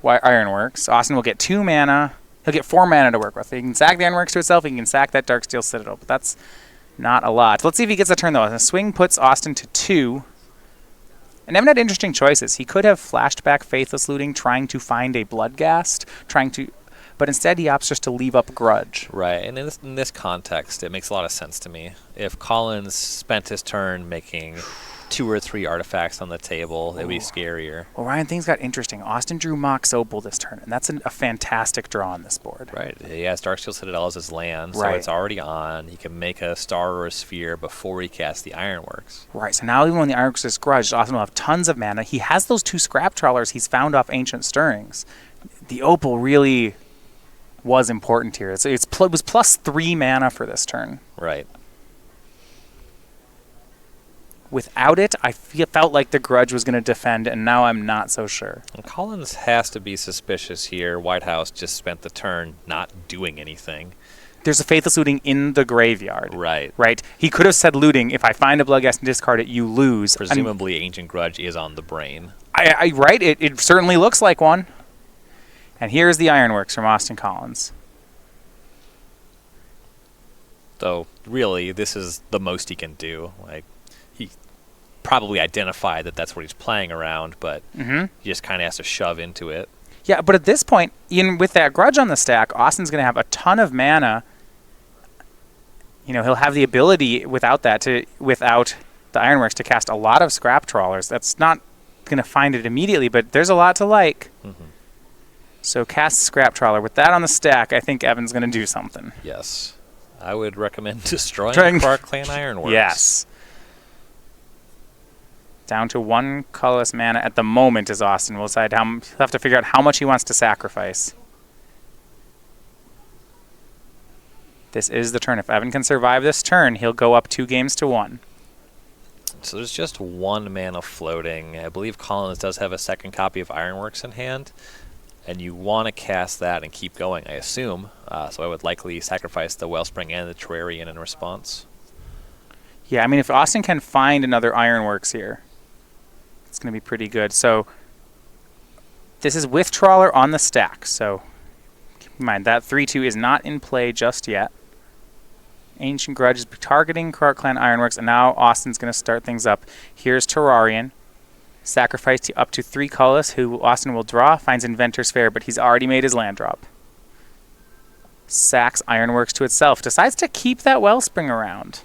Ironworks. Austin will get 2 mana. He'll get 4 mana to work with. He can sack the Ironworks to itself. He can sack that Darksteel Citadel. But that's not a lot. Let's see if he gets a turn, though. The swing puts Austin to 2. And Evan had interesting choices. He could have flashed back Faithless Looting, trying to find a Bloodghast, but instead he opts just to leave up Grudge. Right, and in this context, it makes a lot of sense to me. If Collins spent his turn making 2 or 3 artifacts on the table, it'd be scarier. Well, Ryan, things got interesting. Austin drew Mox Opal this turn, and that's a fantastic draw on this board. Right, he has Darksteel Citadel as his land, so right. It's already on. He can make a star or a sphere before he casts the Ironworks. Right, so now even when the Ironworks is grudged, Austin will have tons of mana. He has those 2 Scrap Trawlers he's found off Ancient Stirrings. The Opal really was important here. It was +3 mana for this turn. Right. Without it, I felt like the Grudge was going to defend, and now I'm not so sure. And Collins has to be suspicious here. Whitehouse just spent the turn not doing anything. There's a Faithless Looting in the graveyard. Right. Right? He could have said looting, if I find a Bloodghast and discard it, you lose. Presumably Ancient Grudge is on the brain. Right? It certainly looks like one. And here's the Ironworks from Austin Collins. Though, really, this is the most he can do. He probably identified that that's what he's playing around, but he just kind of has to shove into it. Yeah, but at this point, even with that Grudge on the stack, Austin's going to have a ton of mana. You know, he'll have the ability without the Ironworks to cast a lot of Scrap Trawlers. That's not going to find it immediately, but there's a lot to like. So cast Scrap Trawler. With that on the stack, I think Evan's going to do something. Yes. I would recommend destroying Clark Clan Ironworks. Yes. Down to 1 colorless mana at the moment is Austin. We'll decide he'll have to figure out how much he wants to sacrifice. This is the turn. If Evan can survive this turn, he'll go up 2 games to 1. So there's just 1 mana floating. I believe Collins does have a second copy of Ironworks in hand. And you want to cast that and keep going, I assume. So I would likely sacrifice the Wellspring and the Terrarian in response. Yeah, I mean, if Austin can find another Ironworks here, it's going to be pretty good. So this is with Trawler on the stack. So keep in mind, that 3/2 is not in play just yet. Ancient Grudge is targeting Clark Clan Ironworks, and now Austin's going to start things up. Here's Terrarian. Sacrifice to up to 3 colorless, who Austin will draw, finds Inventor's Fair, but he's already made his land drop. Sacks Ironworks to itself. Decides to keep that Wellspring around.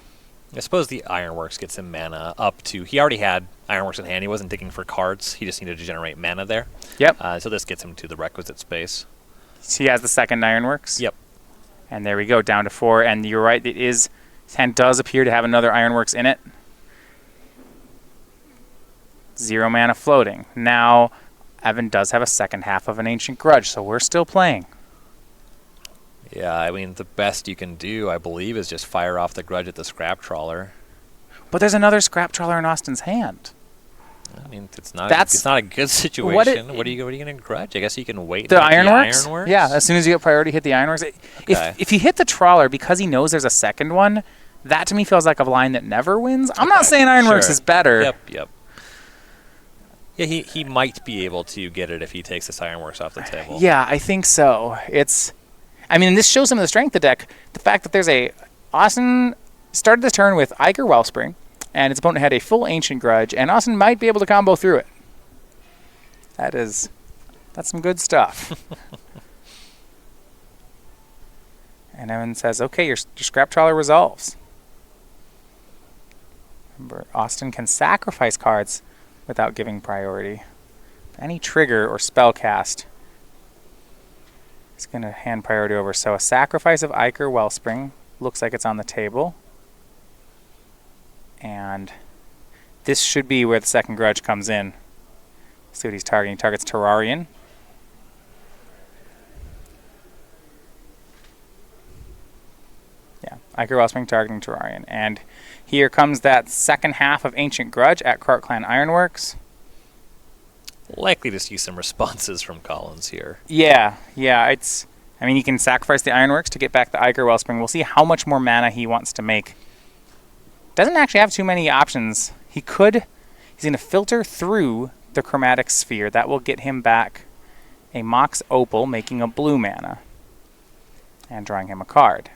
I suppose the Ironworks gets him mana up to... He already had Ironworks in hand. He wasn't digging for cards. He just needed to generate mana there. Yep. So this gets him to the requisite space. He has the second Ironworks. Yep. And there we go, down to 4. And you're right, his hand does appear to have another Ironworks in it. 0 mana floating. Now, Evan does have a second half of an Ancient Grudge, so we're still playing. Yeah, I mean, the best you can do, I believe, is just fire off the Grudge at the Scrap Trawler. But there's another Scrap Trawler in Austin's hand. I mean, it's not a good situation. What are you going to grudge? I guess you can wait. The Ironworks? Ironworks? Yeah, as soon as you get priority, hit the Ironworks. Okay. If you hit the Trawler because he knows there's a second one, that to me feels like a line that never wins. I'm not saying Ironworks is better. Yep. Yeah, he might be able to get it if he takes this Ironworks off the table. Yeah, I think so. This shows some of the strength of the deck. The fact that there's Austin started this turn with Iker Wellspring, and its opponent had a full Ancient Grudge, and Austin might be able to combo through it. That's some good stuff. And Evan says, okay, your Scrap Trawler resolves. Remember, Austin can sacrifice cards without giving priority. Any trigger or spell cast is going to hand priority over. So a sacrifice of Iker Wellspring looks like it's on the table. And this should be where the second Grudge comes in. See what he's targeting. He targets Terrarion. Yeah, Iker Wellspring targeting Terrarion. And here comes that second half of Ancient Grudge at Krark Clan Ironworks. Likely to see some responses from Collins here. Yeah. He can sacrifice the Ironworks to get back the Iker Wellspring. We'll see how much more mana he wants to make. Doesn't actually have too many options. He's going to filter through the Chromatic Sphere. That will get him back a Mox Opal, making a blue mana, and drawing him a card.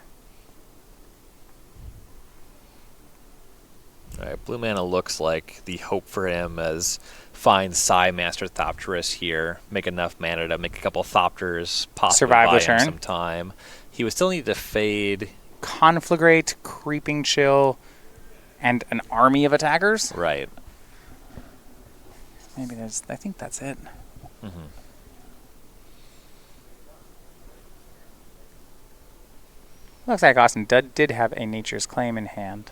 All right, blue mana looks like the hope for him as find Psy Master Thopterus here, make enough mana to make a couple Thopters, possibly survive the buy him turn. some time. He would still need to fade. Conflagrate, Creeping Chill, and an army of attackers? Right. I think that's it. Mm-hmm. Looks like Austin did have a Nature's Claim in hand.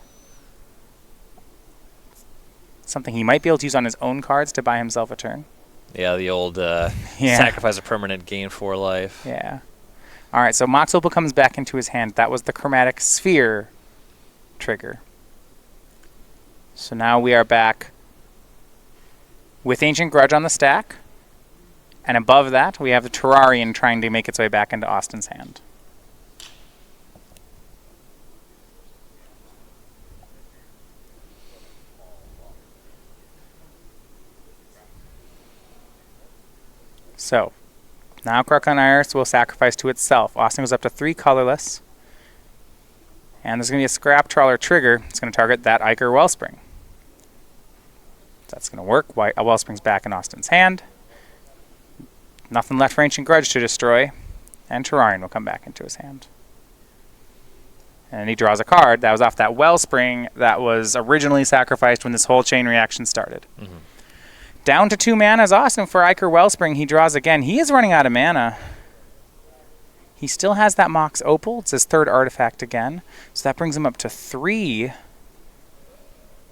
Something he might be able to use on his own cards to buy himself a turn. Yeah, the old sacrifice a permanent, gain 4 life. Yeah. All right, so Mox Opal comes back into his hand. That was the Chromatic Sphere trigger. So now we are back with Ancient Grudge on the stack. And above that, we have the Terrarion trying to make its way back into Austin's hand. So, now Krark Iris will sacrifice to itself. Austin goes up to 3 colorless. And there's going to be a Scrap Trawler trigger. It's going to target that Iker Wellspring. That's going to work. Wellspring's back in Austin's hand. Nothing left for Ancient Grudge to destroy. And Terrarion will come back into his hand. And he draws a card. That was off that Wellspring that was originally sacrificed when this whole chain reaction started. Mm-hmm. Down to 2 mana is Austin for Iker Wellspring. He draws again. He is running out of mana. He still has that Mox Opal. It's his 3rd artifact again. So that brings him up to 3.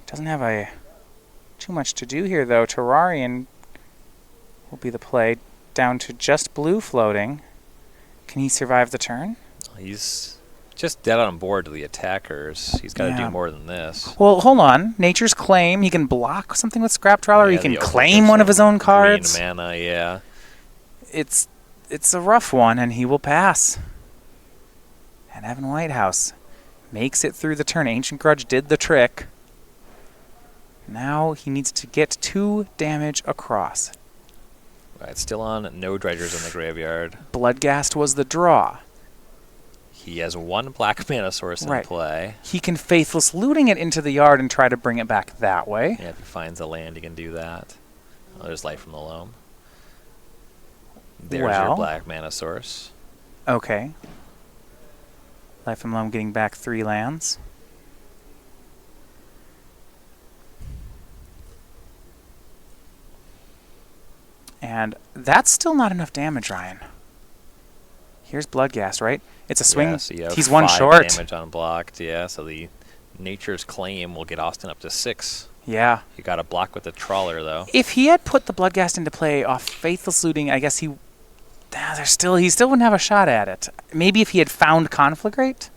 Doesn't have too much to do here, though. Terrarion will be the play. Down to just blue floating. Can he survive the turn? He's just dead on board to the attackers. He's got to do more than this. Well, hold on. Nature's Claim. He can block something with Scrap Trawler. He can claim one of his own cards. Green mana, yeah. It's a rough one, and he will pass. And Evan Whitehouse makes it through the turn. Ancient Grudge did the trick. Now he needs to get 2 damage across. Right, still on no dredgers in the graveyard. Bloodghast was the draw. He has 1 black mana source in play. He can Faithless Looting it into the yard and try to bring it back that way. Yeah, if he finds a land, he can do that. Oh, there's Life from the Loam. There's your black mana source. Okay. Life from Loam getting back 3 lands. And that's still not enough damage, Ryan. Here's Bloodghast, right? It's a swing. Yeah, so you have He's 1 5 short. damage unblocked. Yeah, so the Nature's Claim will get Austin up to 6. Yeah. You got to block with the Trawler, though. If he had put the Bloodghast into play off Faithless Looting, I guess he still wouldn't have a shot at it. Maybe if he had found Conflagrate?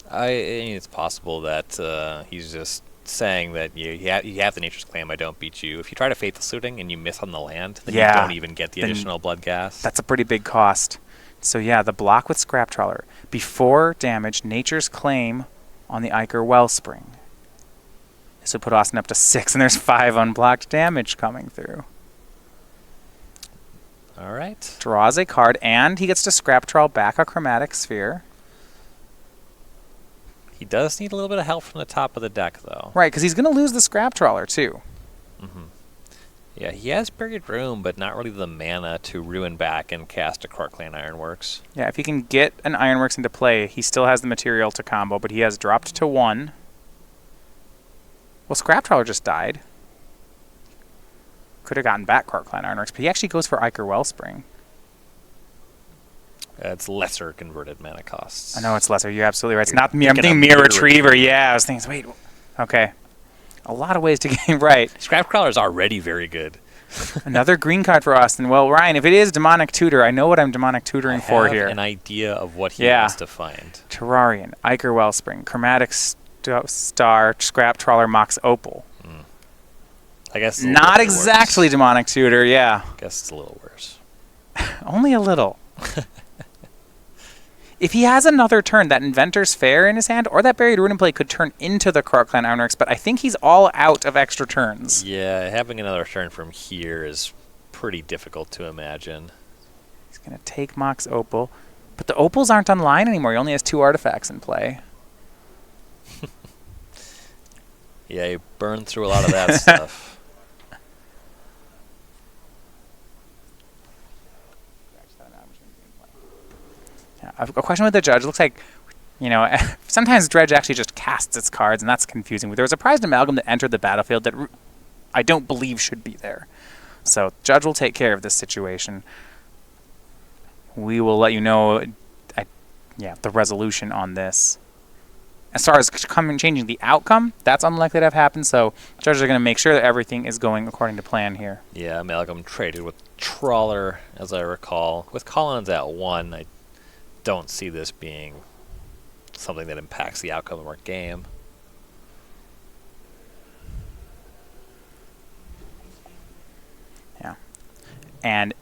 I mean, it's possible that he's just saying that you have the Nature's Claim, I don't beat you. If you try to Faithless Looting and you miss on the land, then you don't even get the additional Bloodghast. That's a pretty big cost. So yeah, the block with Scrap Trawler. Before damage, Nature's Claim on the Ichor Wellspring. This would put Austin up to 6, and there's 5 unblocked damage coming through. All right. Draws a card, and he gets to Scrap Trawl back a Chromatic Sphere. He does need a little bit of help from the top of the deck, though. Right, because he's going to lose the Scrap Trawler, too. Mm-hmm. Yeah, he has Buried Room, but not really the mana to ruin back and cast a Corkland Ironworks. Yeah, if he can get an Ironworks into play, he still has the material to combo, but he has dropped to 1. Well, Scrap Trawler just died. Could have gotten back Corkland Ironworks, but he actually goes for Ichor Wellspring. It's lesser converted mana costs. I know it's lesser. You're absolutely right. It's not me. I'm thinking Mirror Retriever. Yeah, I was thinking, wait. Okay. A lot of ways to get right. Scrap Crawler is already very good. Another green card for Austin. Well, Ryan, if it is Demonic Tutor, I know what I'm Demonic Tutoring for here. I have an idea of what he wants to find. Terrarian, Ichor Wellspring, Chromatic Star, Scrap Trawler, Mox Opal. I guess it's not exactly Demonic Tutor, yeah. I guess it's a little worse. Only a little. If he has another turn, that Inventor's Fair in his hand, or that Buried Ruin in play could turn into the Corkland Ironworks, but I think he's all out of extra turns. Yeah, having another turn from here is pretty difficult to imagine. He's going to take Mox Opal, but the Opals aren't online anymore. He only has 2 artifacts in play. Yeah, he burned through a lot of that stuff. A question with the Judge. Looks like, sometimes Dredge actually just casts its cards, and that's confusing. There was a prized amalgam that entered the battlefield that I don't believe should be there. So Judge will take care of this situation. We will let you know the resolution on this. As far as changing the outcome, that's unlikely to have happened, so Judges are going to make sure that everything is going according to plan here. Yeah, Amalgam traded with Trawler, as I recall. With Collins at 1, I don't see this being something that impacts the outcome of our game. Yeah. And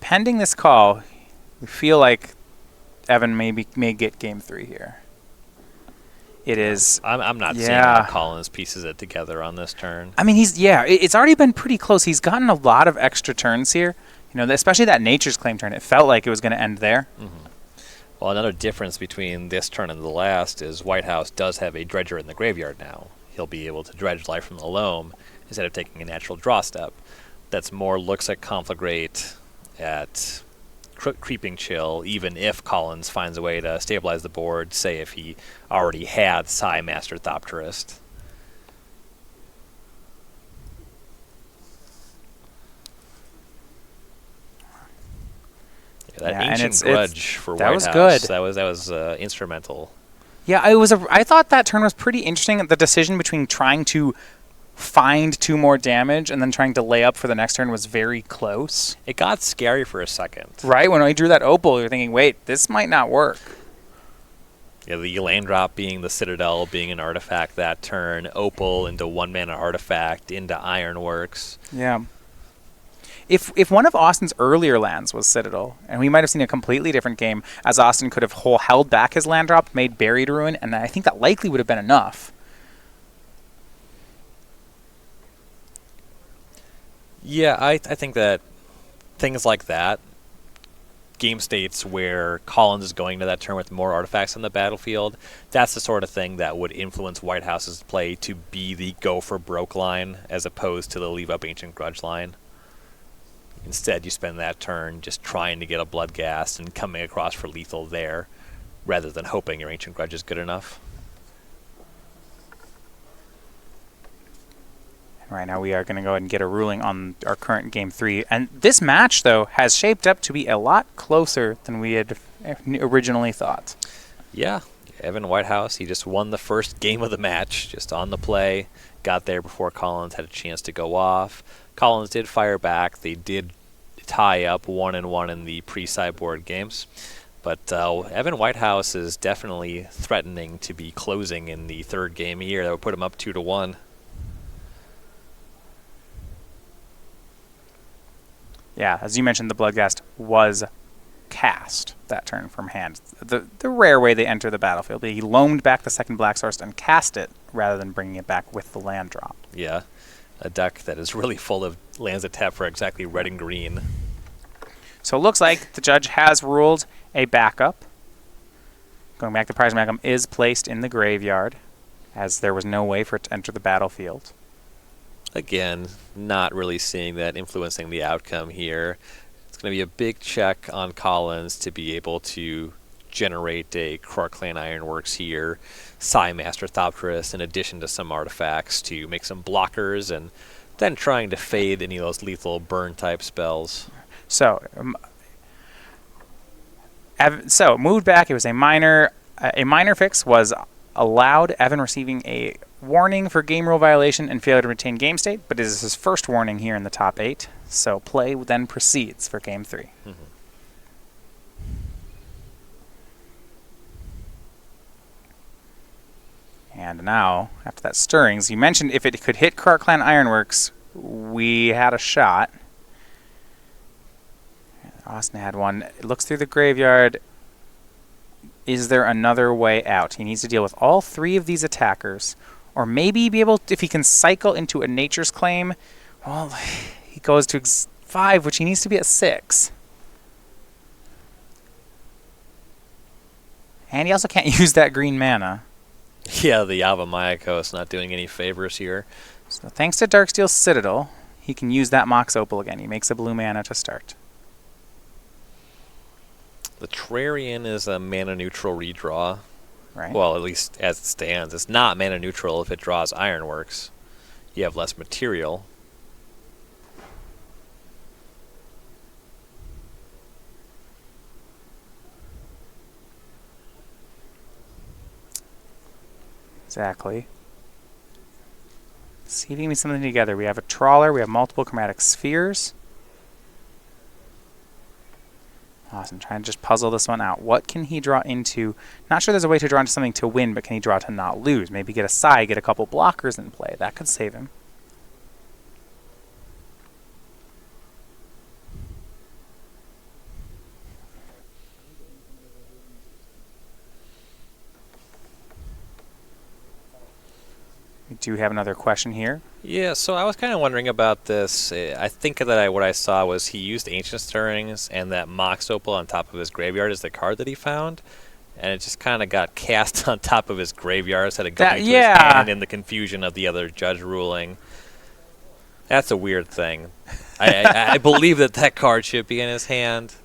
pending this call, we feel like Evan may get game 3 here. It is. I'm not seeing how Collins pieces it together on this turn. I mean, it's already been pretty close. He's gotten a lot of extra turns here. Especially that Nature's Claim turn. It felt like it was going to end there. Mm-hmm. Well, another difference between this turn and the last is Whitehouse does have a Dredger in the graveyard now. He'll be able to dredge Life from the Loam instead of taking a natural draw step. That's more looks at Conflagrate, at Creeping Chill, even if Collins finds a way to stabilize the board, say if he already had Psy Master Thopterist. Yeah, that Ancient Grudge for Whitehouse, that was instrumental. Yeah, I thought that turn was pretty interesting. The decision between trying to find 2 more damage and then trying to lay up for the next turn was very close. It got scary for a second. Right, when I drew that Opal, you're thinking, wait, this might not work. Yeah, the land drop being the Citadel, being an artifact that turn, Opal into 1-mana artifact, into Ironworks. Yeah. If one of Austin's earlier lands was Citadel, and we might have seen a completely different game, as Austin could have held back his land drop, made Buried Ruin, and I think that likely would have been enough. Yeah, I think that things like that, game states where Collins is going to that turn with more artifacts on the battlefield, that's the sort of thing that would influence Whitehouse's play to be the go for broke line as opposed to the leave up Ancient Grudge line. Instead, you spend that turn just trying to get a Bloodghast and coming across for lethal there, rather than hoping your Ancient Grudge is good enough. Right now we are going to go ahead and get a ruling on our current Game 3. And this match, though, has shaped up to be a lot closer than we had originally thought. Yeah, Evan Whitehouse, he just won the first game of the match, just on the play. Got there before Collins had a chance to go off. Collins did fire back. They did tie up 1-1 in the pre-sideboard games. But Evan Whitehouse is definitely threatening to be closing in the third game here. That would put him up 2-1. Yeah, as you mentioned, the Bloodghast was cast that turn from hand. The rare way they enter the battlefield. He loamed back the second Black Source and cast it rather than bringing it back with the land drop. Yeah, a deck that is really full of lands that tap for exactly red and green. So it looks like the judge has ruled a backup. Going back, the Prize Magum is placed in the graveyard, as there was no way for it to enter the battlefield. Again, not really seeing that influencing the outcome here. It's going to be a big check on Collins to be able to generate a Krark-Clan Ironworks here, Psymaster Thopterus, in addition to some artifacts to make some blockers, and then trying to fade any of those lethal burn-type spells. So moved back. It was a minor fix was allowed. Evan receiving a warning for game rule violation and failure to retain game state, but it is his first warning here in the top 8. So play then proceeds for game 3. Mm-hmm. And now, after that stirrings, you mentioned if it could hit Krark-Clan Ironworks, we had a shot. Austin had one. It looks through the graveyard. Is there another way out? He needs to deal with all 3 of these attackers. Or maybe be able to, if he can cycle into a Nature's Claim, well, he goes to 5, which he needs to be at 6. And he also can't use that green mana. Yeah, the Yavimaya not doing any favors here. So thanks to Darksteel Citadel, he can use that Mox Opal again. He makes a blue mana to start. The Trarian is a mana neutral redraw. Right. Well, at least as it stands. It's not mana neutral if it draws Ironworks. You have less material. Exactly. See if you can get something together. We have a Trawler. We have multiple chromatic spheres. Awesome. Trying to just puzzle this one out. What can he draw into? Not sure there's a way to draw into something to win, but can he draw to not lose? Maybe get a side, get a couple blockers in play. That could save him. We do have another question here. Yeah, so I was kind of wondering about this. I think that what I saw was he used Ancient Stirrings and that Mox Opal on top of his graveyard is the card that he found. And it just kind of got cast on top of his graveyard instead of going to his hand in the confusion of the other judge ruling. That's a weird thing. I believe that card should be in his hand.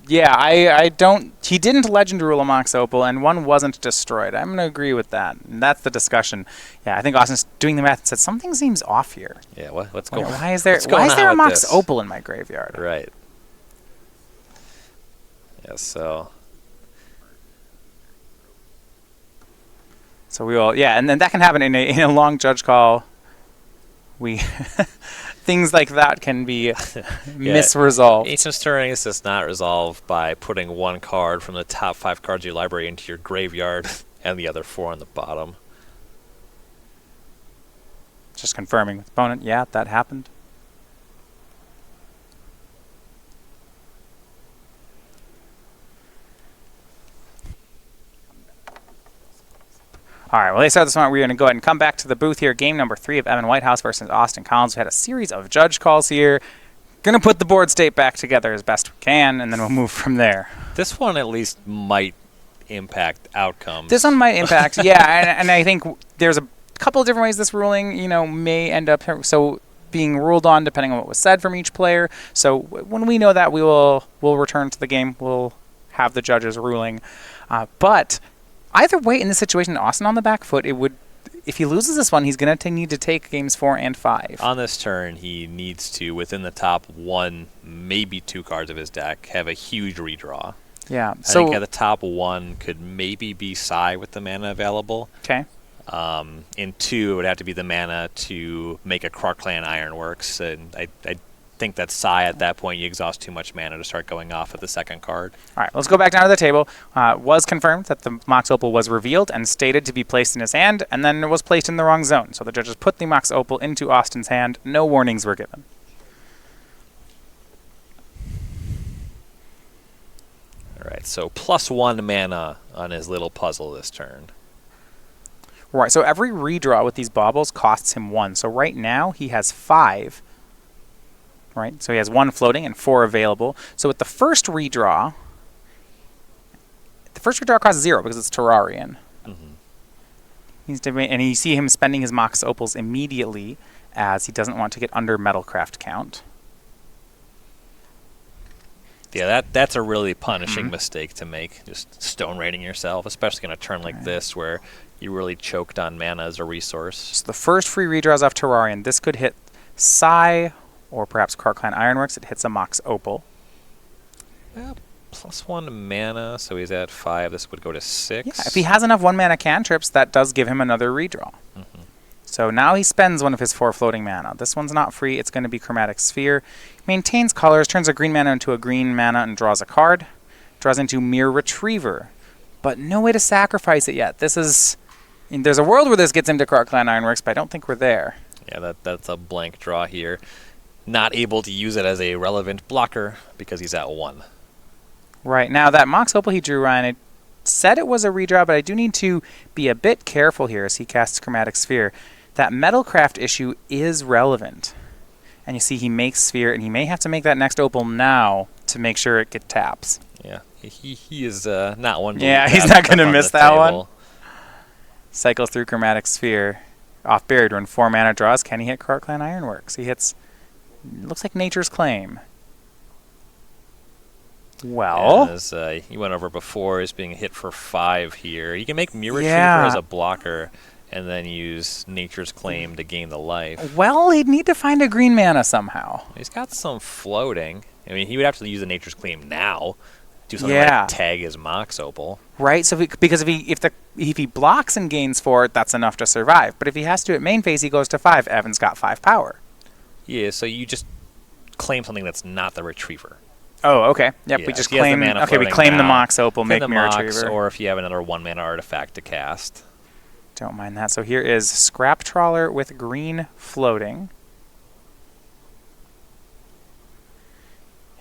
Yeah, I don't... He didn't Legend Rule a Mox Opal, and one wasn't destroyed. I'm going to agree with that. And that's the discussion. Yeah, I think Austin's doing the math and said, something seems off here. Yeah, what's going on? Why is there a Mox Opal in my graveyard? Right. Yeah, so... So we will... Yeah, and then that can happen in a long judge call. Things like that can be misresolved. Ancient Stirrings is not resolved by putting one card from the top 5 cards of your library into your graveyard and the other 4 on the bottom. Just confirming with opponent, yeah, that happened. All right, well, they start this one. We're going to go ahead and come back to the booth here. Game number 3 of Evan Whitehouse versus Austin Collins. We had a series of judge calls here. Going to put the board state back together as best we can, and then we'll move from there. This one at least might impact outcomes. This one might impact, yeah, and I think there's a couple of different ways this ruling, may end up being ruled on depending on what was said from each player. So when we know that, we'll return to the game. We'll have the judges ruling. But either way, in this situation, Austin on the back foot, if he loses this one, he's going to need to take games 4 and 5. On this turn, he needs to, within the top 1, maybe 2 cards of his deck, have a huge redraw. Yeah. I think at the top 1 could maybe be Sai with the mana available. Okay. In 2, it would have to be the mana to make a Krark-Clan Ironworks, and I think that Sai at that point you exhaust too much mana to start going off at the second card. All right, let's go back down to the table. Was confirmed that the Mox Opal was revealed and stated to be placed in his hand, and then it was placed in the wrong zone. So the judges put the Mox Opal into Austin's hand. No warnings were given. All right, so +1 mana on his little puzzle this turn. Right, so every redraw with these baubles costs him 1. So right now he has 5. Right, so he has 1 floating and 4 available. So with the first redraw costs 0 because it's Terrarian. Mm-hmm. And you see him spending his Mox Opals immediately as he doesn't want to get under Metalcraft count. Yeah, that's a really punishing mistake to make, just stone raiding yourself, especially on a turn like this where you really choked on mana as a resource. So the first free redraws off Terrarian. This could hit Sai or perhaps Krark-Clan Ironworks. It hits a Mox Opal. Yeah, +1 mana, so he's at 5. This would go to 6. Yeah, if he has enough 1-mana cantrips, that does give him another redraw. Mm-hmm. So now he spends one of his 4 floating mana. This one's not free. It's going to be Chromatic Sphere. Maintains colors, turns a green mana into a green mana, and draws a card. Draws into Mere Retriever. But no way to sacrifice it yet. There's a world where this gets him to Krark-Clan Ironworks, but I don't think we're there. Yeah, that's a blank draw here. Not able to use it as a relevant blocker because he's at 1. Right. Now, that Mox Opal he drew, Ryan, it said it was a redraw, but I do need to be a bit careful here as he casts Chromatic Sphere. That Metalcraft issue is relevant. And you see he makes Sphere, and he may have to make that next Opal now to make sure it get taps. Yeah, he is not one to Yeah, he's not going to miss that one. Cycles through Chromatic Sphere. Off Buried Rune, 4 mana draws. Can he hit Krark-Clan Ironworks? He hits... looks like Nature's Claim. Well, as he went over before, he's being hit for 5 here. You can make Mere Retriever Yeah. as a blocker and then use Nature's Claim to gain the life. well, he'd need to find a green mana somehow. He's got some floating. I mean, he would have to use the Nature's Claim now. Do something Yeah. like tag his Mox Opal. Right, so because if he blocks and gains 4, that's enough to survive. But if he has to at main phase, he goes to 5. Evan's got 5 power. Yeah, so you just claim something that's not the Retriever. Oh, okay. Yep, Yeah, we just if he has the claim. mana Okay, we floating claim the now, Mox Opal, Claim make the Mirror Mox, Retriever. or if you have another 1-mana artifact to cast. Don't mind that. So here is Scrap Trawler with green floating.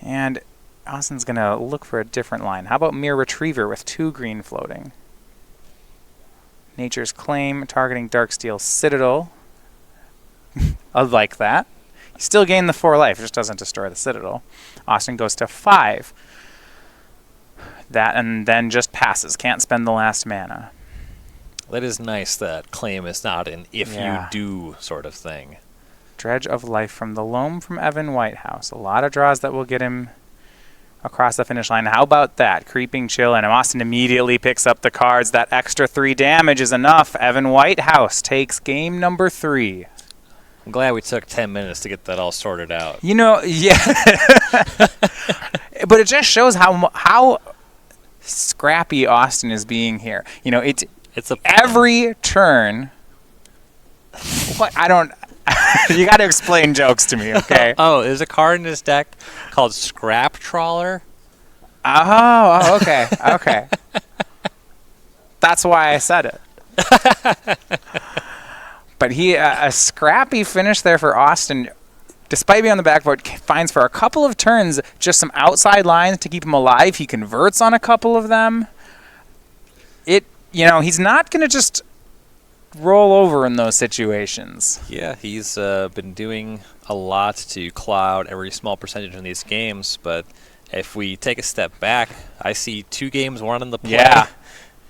And Austin's going to look for a different line. How about Mere Retriever with 2 green floating? Nature's Claim, targeting Darksteel Citadel. I like that. You still gain the 4 life, it just doesn't destroy the Citadel. Austin goes to 5. That and then just passes. Can't spend the last mana. That is nice that claim is not an if Yeah. you do sort of thing. Dredge of Life from the Loam from Evan Whitehouse. A lot of draws that will get him across the finish line. How about that? Creeping Chill, and Austin immediately picks up the cards. That extra 3 damage is enough. Evan Whitehouse takes game number 3. I'm glad we took 10 minutes to get that all sorted out. You know, yeah. But it just shows how scrappy Austin is being here. You know, it's every turn. What? I don't... You got to explain jokes to me, okay? Oh, there's a card in this deck called Scrap Trawler. Oh, okay, okay. That's why I said it. But a scrappy finish there for Austin. Despite being on the back foot, finds for a couple of turns just some outside lines to keep him alive. He converts on a couple of them. He's not going to just roll over in those situations. Yeah, he's been doing a lot to claw out every small percentage in these games, but if we take a step back, I see 2 games, 1 in the play. Yeah.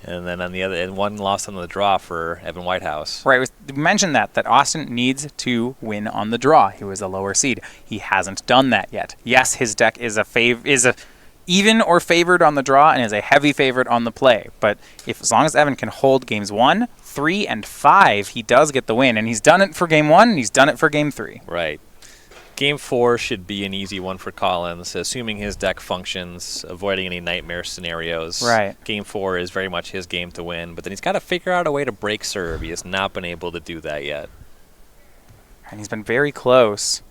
And then on the other, and 1 loss on the draw for Evan Whitehouse. Right, we mentioned that Austin needs to win on the draw. He was a lower seed. He hasn't done that yet. Yes, his deck is even or favored on the draw and is a heavy favorite on the play. But as long as Evan can hold games 1, 3, and 5, he does get the win. And he's done it for game 1, and he's done it for game 3. Right. Game 4 should be an easy one for Collins, assuming his deck functions, avoiding any nightmare scenarios. Right. Game 4 is very much his game to win, but then he's got to figure out a way to break serve. He has not been able to do that yet. And he's been very close.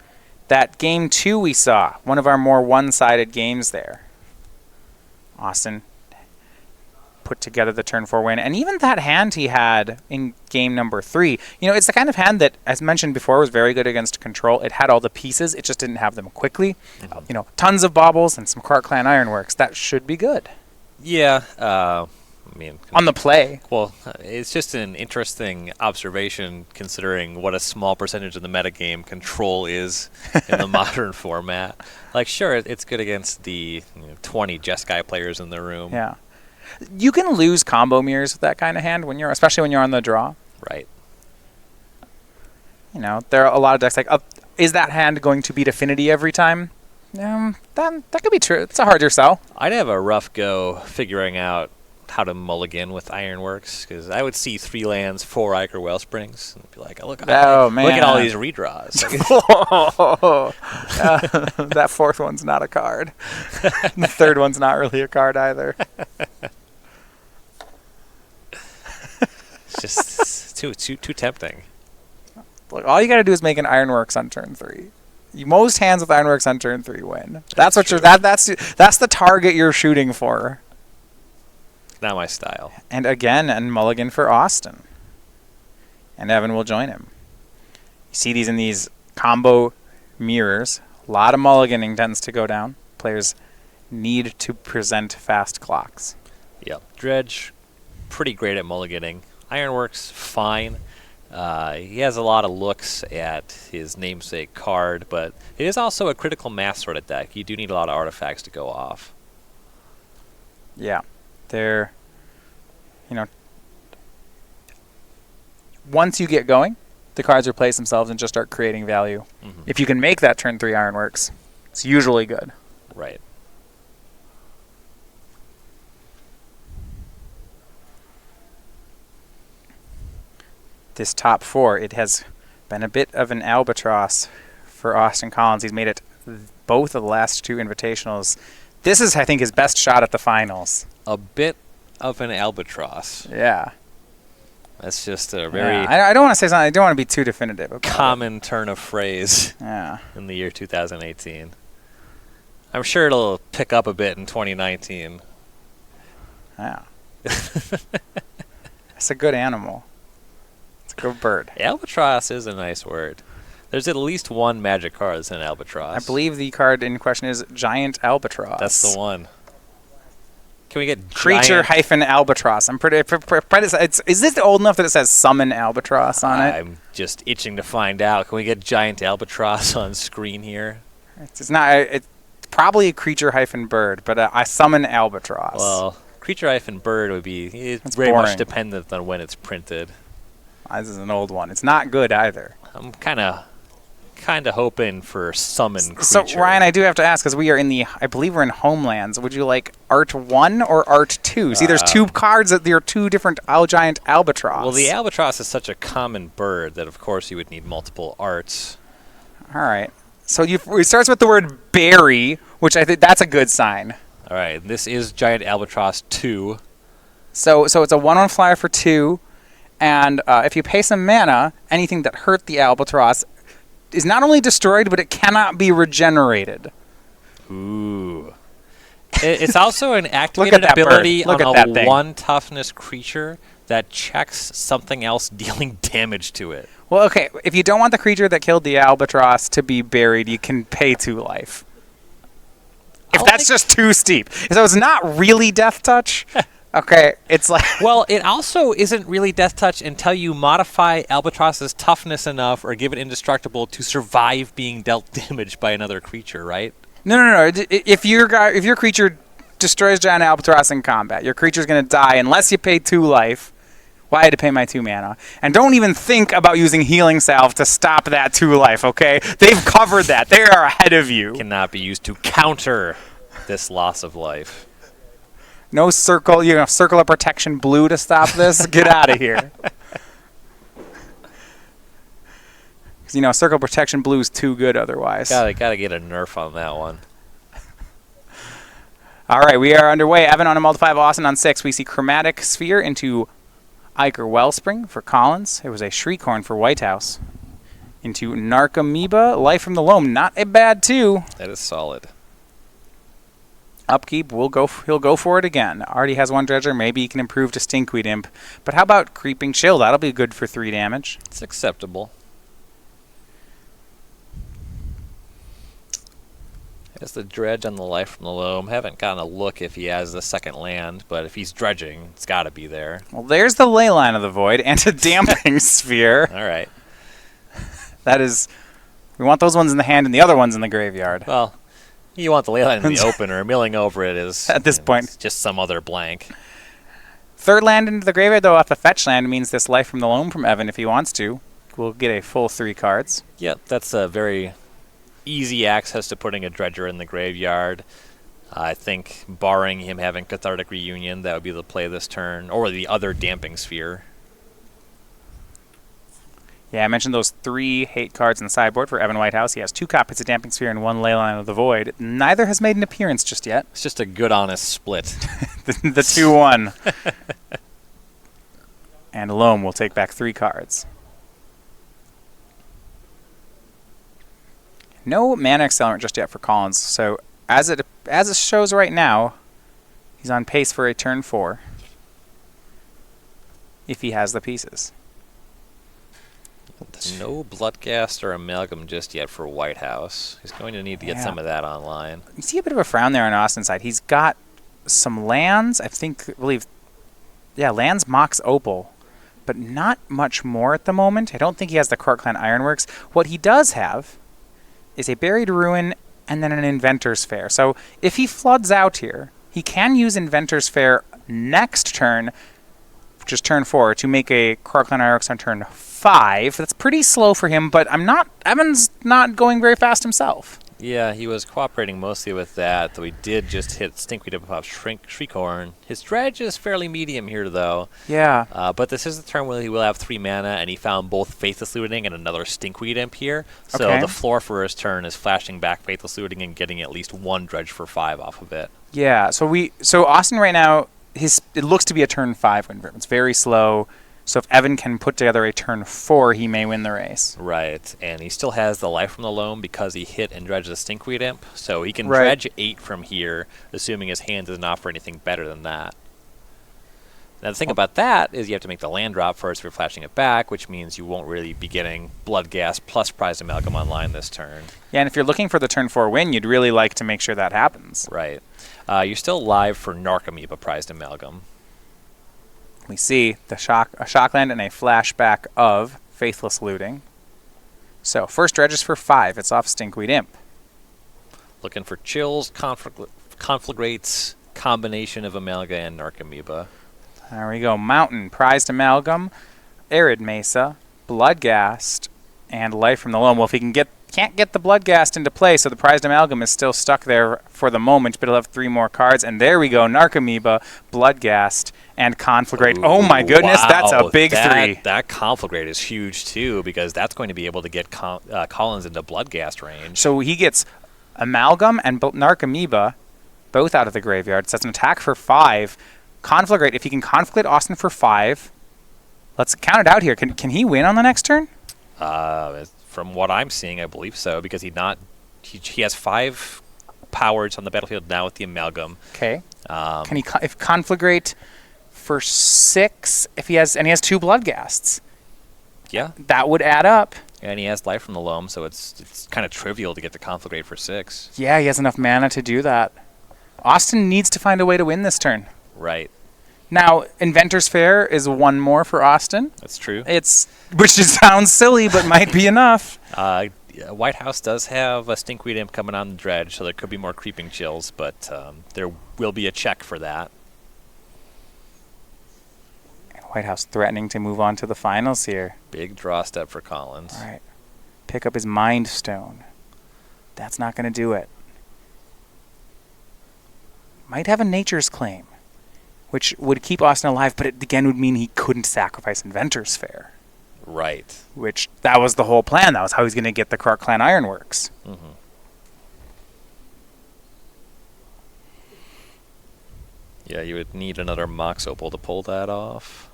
That game 2 we saw, one of our more one-sided games there. Austin put together the turn 4 win. And even that hand he had in game number 3, it's the kind of hand that, as mentioned before, was very good against control. It had all the pieces. It just didn't have them quickly. Mm-hmm. Tons of baubles and some Clark Clan Ironworks. That should be good. Yeah. On the play. Well, it's just an interesting observation considering what a small percentage of the metagame control is in the modern format. Like, sure, it's good against the 20 Jeskai players in the room. Yeah. You can lose combo mirrors with that kind of hand especially when you're on the draw. Right. There are a lot of decks like, is that hand going to beat Affinity every time? That could be true. It's a harder sell. I'd have a rough go figuring out how to mulligan with Ironworks, because I would see 3 lands, 4 Ichor Wellsprings, and be like, look at all these redraws. That 4th one's not a card. The 3rd one's not really a card either. It's just too tempting. Look, all you got to do is make an Ironworks on turn 3. Most hands with Ironworks on turn 3 win. That's what that's the target you're shooting for. Not my style. And again, and mulligan for Austin. And Evan will join him. You see these in these combo mirrors. A lot of mulliganing tends to go down. Players need to present fast clocks. Yep. Dredge, pretty great at mulliganing. Ironworks, fine. He has a lot of looks at his namesake card, but it is also a critical mass sort of deck. You do need a lot of artifacts to go off. Yeah. They're, once you get going, the cards replace themselves and just start creating value. Mm-hmm. If you can make that turn 3 Ironworks, it's usually good. Right. This top 4, it has been a bit of an albatross for Austin Collins. He's made it both of the last 2 invitationals. This is, I think, his best shot at the finals. A bit of an albatross. Yeah. That's just a very... Yeah. I don't want to say something. I don't want to be too definitive about common turn of phrase in the year 2018. I'm sure it'll pick up a bit in 2019. Yeah. It's a good animal. It's a good bird. Albatross is a nice word. There's at least one magic card that's an albatross. I believe the card in question is Giant Albatross. That's the one. Can we get Creature-Albatross? I'm pretty. Is this old enough that it says Summon Albatross on it? I'm just itching to find out. Can we get Giant Albatross on screen here? It's not. It's probably a Creature-Bird, but I Summon Albatross. Well, Creature-Bird would be very much dependent on when it's printed. This is an old one. It's not good either. I'm kind of hoping for Summon Creature. So, Ryan, I do have to ask, because we are I believe we're in Homelands. Would you like Art 1 or Art 2? See, there's 2 cards that there are 2 different Giant Albatross. Well, the Albatross is such a common bird that, of course, you would need multiple arts. All right. So it starts with the word berry, which I think that's a good sign. All right. This is Giant Albatross 2. So it's a 1/1 flyer for 2. And if you pay some mana, anything that hurt the Albatross is not only destroyed, but it cannot be regenerated. Ooh. It's also an activated ability on a 1 toughness creature that checks something else dealing damage to it. Well, okay, if you don't want the creature that killed the Albatross to be buried, you can pay 2 life. If that's just too steep. So it's not really Death Touch. Okay, it's like... Well, it also isn't really Death Touch until you modify Albatross's toughness enough or give it indestructible to survive being dealt damage by another creature, right? No. If your creature destroys Giant Albatross in combat, your creature's going to die unless you pay 2 life. Well, I had to pay my 2 mana. And don't even think about using Healing Salve to stop that 2 life, okay? They've covered that. They are ahead of you. Cannot be used to counter this loss of life. No circle, circle of protection blue to stop this. Get out of here. Because, circle protection blue is too good otherwise. Gotta get a nerf on that one. All right, we are underway. Evan on a multi-5, Austin on 6. We see Chromatic Sphere into Iker Wellspring for Collins. It was a Shriekhorn for Whitehouse. Into Narcomoeba, Life from the Loam. Not a bad 2. That is solid. Upkeep, he'll go for it again. Already has 1 Dredger. Maybe he can improve to Stinkweed Imp. But how about Creeping Chill? That'll be good for 3 damage. It's acceptable. Has the Dredge on the Life from the Loam. Haven't gotten a look if he has the second land, but if he's dredging, it's got to be there. Well, there's the Leyline of the Void and a Damping Sphere. All right. That is, we want those ones in the hand and the other ones in the graveyard. Well, you want the Leyline in the opener. Milling over it is, at this point, just some other blank. Third land into the graveyard, though, off the fetch land means this Life from the Loam from Evan, if he wants to, will get a full 3 cards. Yep, that's a very easy access to putting a Dredger in the graveyard. I think, barring him having Cathartic Reunion, that would be the play this turn, or the other Damping Sphere. Yeah, I mentioned those 3 hate cards in the sideboard for Evan Whitehouse. He has 2 copies of Damping Sphere and 1 Leyline of the Void. Neither has made an appearance just yet. It's just a good, honest split. the 2-1. And Loam will take back 3 cards. No mana accelerant just yet for Collins. So as it shows right now, he's on pace for a turn 4. If he has the pieces. No Bloodghast or Amalgam just yet for Whitehouse. He's going to need to get some of that online. You see a bit of a frown there on Austin's side. He's got some lands, lands Mox Opal, but not much more at the moment. I don't think he has the Corkland Ironworks. What he does have is a Buried Ruin and then an Inventor's Fair. So if he floods out here, he can use Inventor's Fair next turn, which is turn 4, to make a Corkland Ironworks on turn 5. That's pretty slow for him, but Evan's not going very fast himself. Yeah, he was cooperating mostly with that, though he did just hit Stinkweed Imp off Shriekhorn. His Dredge is fairly medium here, though. Yeah. But this is the turn where he will have 3 mana, and he found both Faithless Looting and another Stinkweed Imp here. So the floor for his turn is flashing back Faithless Looting and getting at least 1 Dredge for 5 off of it. Yeah, so Austin right now, it looks to be a turn 5 win for him. It's very slow. So if Evan can put together a turn 4, he may win the race. Right, and he still has the Life from the Loam because he hit and dredged the Stinkweed Imp. So he can dredge 8 from here, assuming his hand doesn't offer anything better than that. Now the thing about that is you have to make the land drop first for flashing it back, which means you won't really be getting Bloodghast plus Prized Amalgam online this turn. Yeah, and if you're looking for the turn 4 win, you'd really like to make sure that happens. Right. You're still live for Narcomoeba Prized Amalgam. We see a Shockland and a flashback of Faithless Looting. So first dredge is for 5. It's off Stinkweed Imp. Looking for chills, conflagrates, combination of Amalga and Narcomoeba. There we go. Mountain, Prized Amalgam, Arid Mesa, Bloodghast, and Life from the Loam. Well, if he can't get the Bloodghast into play, so the Prized Amalgam is still stuck there for the moment, but he'll have 3 more cards. And there we go. Narcomoeba, Bloodghast, and Conflagrate. Oh my goodness, wow. That's a big 3. That Conflagrate is huge too, because that's going to be able to get Collins into Bloodghast range. So he gets Amalgam and Narcomoeba both out of the graveyard. So that's an attack for 5. Conflagrate, if he can Conflagrate Austin for 5, let's count it out here. Can he win on the next turn? From what I'm seeing, I believe so, because he has 5 powers on the battlefield now with the Amalgam. Okay. Can he if Conflagrate for 6 if he has 2 Bloodghasts? Yeah. That would add up. And he has Life from the Loam, so it's kind of trivial to get the Conflagrate for 6. Yeah, he has enough mana to do that. Austin needs to find a way to win this turn. Right. Now, Inventor's Fair is 1 more for Austin. That's true. Which sounds silly, but might be enough. Whitehouse does have a Stinkweed Imp coming on the dredge, so there could be more Creeping Chills, but there will be a check for that. Whitehouse threatening to move on to the finals here. Big draw step for Collins. All right. Pick up his Mind Stone. That's not going to do it. might have a Nature's Claim, which would keep Austin alive, but it again would mean he couldn't sacrifice Inventor's Fair. Right. Which, that was the whole plan. That was how he's going to get the Krark Clan Ironworks. Mm-hmm. Yeah, you would need another Mox Opal to pull that off.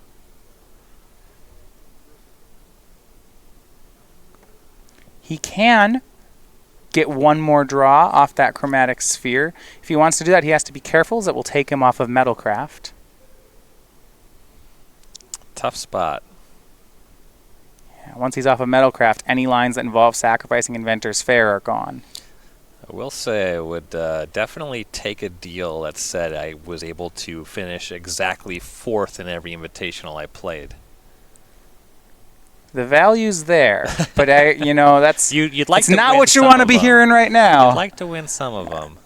He can get one more draw off that Chromatic Sphere. If he wants to do that, he has to be careful, as it will take him off of Metalcraft. Tough spot. Yeah, once he's off of Metalcraft, any lines that involve sacrificing Inventor's Fair are gone. I will say I would definitely take a deal that said I was able to finish exactly 4th in every invitational I played. The value's there, but that's You'd like it's to not win what you some want to of be them. hearing right now. You'd like to win some of them.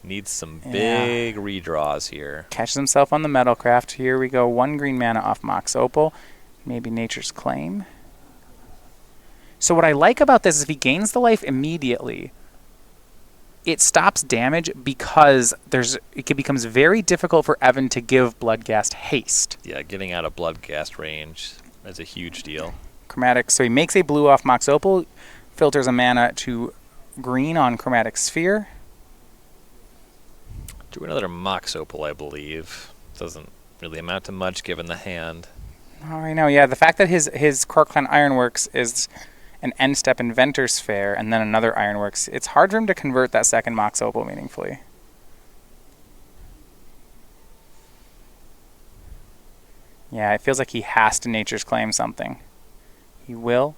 Needs some big redraws here. Catches himself on the Metalcraft. Here we go. 1 green mana off Mox Opal. Maybe Nature's Claim. So what I like about this is if he gains the life immediately, it stops damage because it becomes very difficult for Evan to give Bloodghast haste. Yeah, getting out of Bloodghast range is a huge deal. Chromatic, so he makes a blue off Mox Opal, filters a mana to green on Chromatic Sphere. Do another Mox Opal, I believe. Doesn't really amount to much given the hand. Oh, I know, yeah. The fact that his Krark Clan Ironworks is an end-step Inventor's Fair and then another Ironworks, it's hard for him to convert that second Mox Opal meaningfully. Yeah, it feels like he has to Nature's Claim something. He will.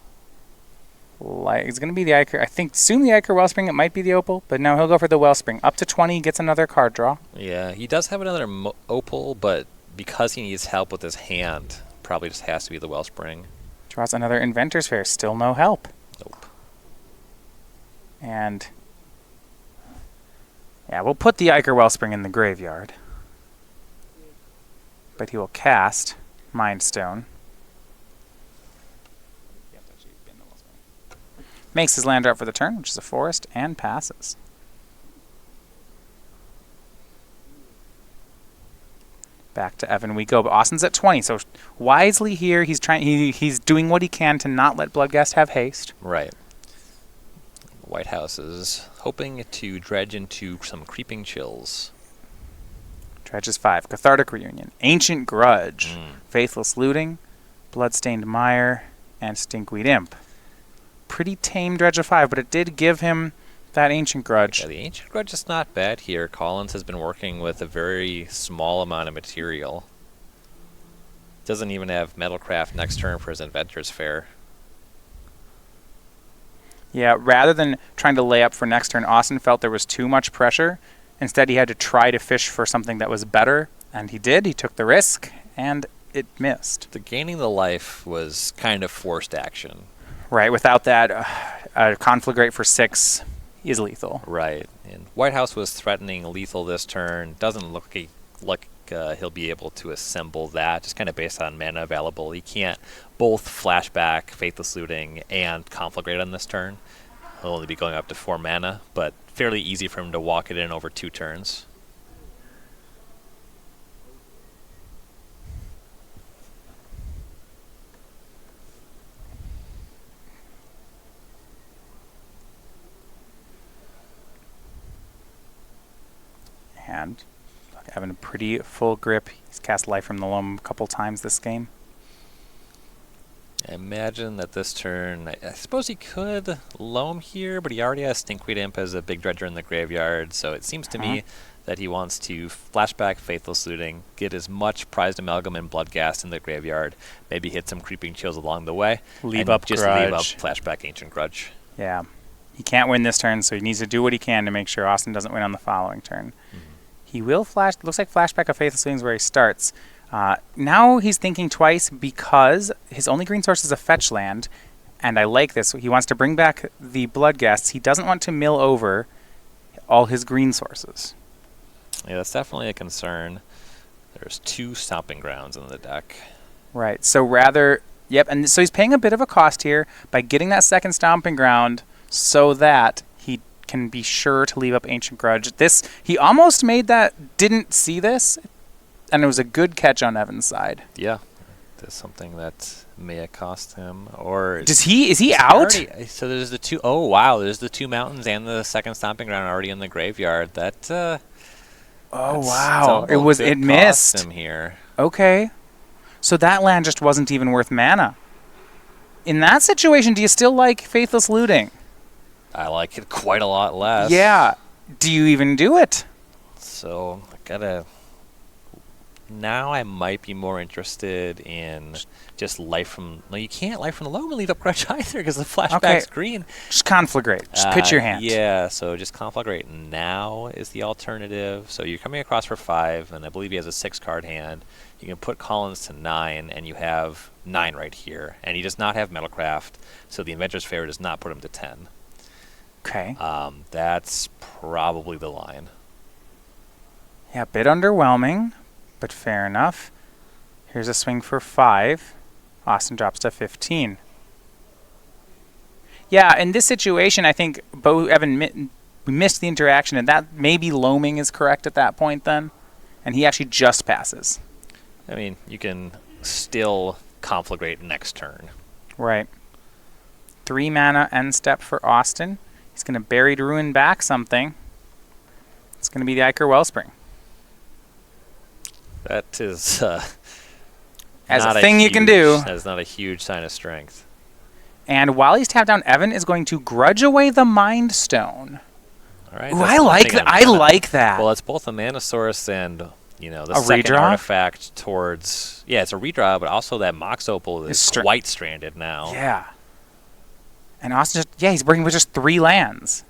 It's going to be the Ichor. I think soon the Ichor Wellspring, it might be the Opal, but no, he'll go for the Wellspring. Up to 20, he gets another card draw. Yeah, he does have another Opal, but because he needs help with his hand, probably just has to be the Wellspring. Draws another Inventor's Fair. Still no help. Nope. And yeah, we'll put the Ichor Wellspring in the graveyard. But he will cast Mind Stone. Makes his land drop for the turn, which is a forest, and passes. Back to Evan we go, but Austin's at 20, so wisely here, he's doing what he can to not let Bloodghast have haste. Right. Whitehouse is hoping to dredge into some Creeping Chills. Dredges 5, Cathartic Reunion, Ancient Grudge, Faithless Looting, Bloodstained Mire, and Stinkweed Imp. Pretty tame dredge of 5, but it did give him that Ancient Grudge. Yeah, the Ancient Grudge is not bad here. Collins has been working with a very small amount of material. Doesn't even have Metalcraft next turn for his Inventor's Fair. Yeah, rather than trying to lay up for next turn, Austin felt there was too much pressure. Instead, he had to try to fish for something that was better, and he did. He took the risk, and it missed. The gaining the life was kind of forced action. Right, without that, Conflagrate for 6 is lethal. Right, and Whitehouse was threatening lethal this turn. Doesn't look like he'll be able to assemble that, just kind of based on mana available. He can't both Flashback, Faithless Looting, and Conflagrate on this turn. He'll only be going up to 4 mana, but fairly easy for him to walk it in over 2 turns. And having a pretty full grip. He's cast Life from the Loam a couple times this game. I imagine that this turn, I suppose he could Loam here, but he already has Stinkweed Imp as a big dredger in the graveyard, so it seems to me that he wants to Flashback Faithless Looting, get as much Prized Amalgam and Bloodghast in the graveyard, maybe hit some Creeping Chills along the way, Leave and up just Grudge. leave up Flashback Ancient Grudge. Yeah. He can't win this turn, so he needs to do what he can to make sure Austin doesn't win on the following turn. He will flash. Looks like Flashback of Faithless Looting is where he starts. Now he's thinking twice because his only green source is a fetch land, and I like this. He wants to bring back the Bloodghasts. He doesn't want to mill over all his green sources. Yeah, that's definitely a concern. There's 2 Stomping Grounds in the deck. Right. So and so he's paying a bit of a cost here by getting that second Stomping Ground so that he can be sure to leave up Ancient Grudge. He almost made that, didn't see this, and it was a good catch on Evan's side. Yeah. There's something that may have cost him. Or is he out? So there's the two. Oh, wow. There's the two mountains and the second stomping ground already in the graveyard. Oh, wow. It missed him here. Okay. So that land just wasn't even worth mana. In that situation, do you still like Faithless Looting? I like it quite a lot less. Yeah. Do you even do it? So I gotta. Now I might be more interested in just Life from. No, you can't Life from the Loam and leave up Grudge either because the flashback's green. Just Conflagrate. Just pitch your hand. Yeah, so just Conflagrate now is the alternative. So you're coming across for 5, and I believe he has a 6-card hand. You can put Collins to 9, and you have 9 right here. And he does not have Metalcraft, so the Inventor's Fair does not put him to 10. Okay. That's probably the line. Yeah, a bit underwhelming, but fair enough. Here's a swing for 5. Austin drops to 15. Yeah, in this situation, I think Evan we missed the interaction, and that maybe loaming is correct at that point then, and he actually just passes. I mean, you can still Conflagrate next turn. Right. 3 mana end step for Austin. He's going to Buried Ruin back something. It's going to be the Ichor Wellspring. That is as a thing you can do. That's not a huge sign of strength. And while he's tapped down, Evan is going to grudge away the Mind Stone. All right. Ooh, I like that. I like that. Well, it's both a Mana Source and the a second redraw? artifact towards. Yeah, it's a redraw, but also that Mox Opal is quite stranded now. Yeah. And Austin he's working with just 3 lands.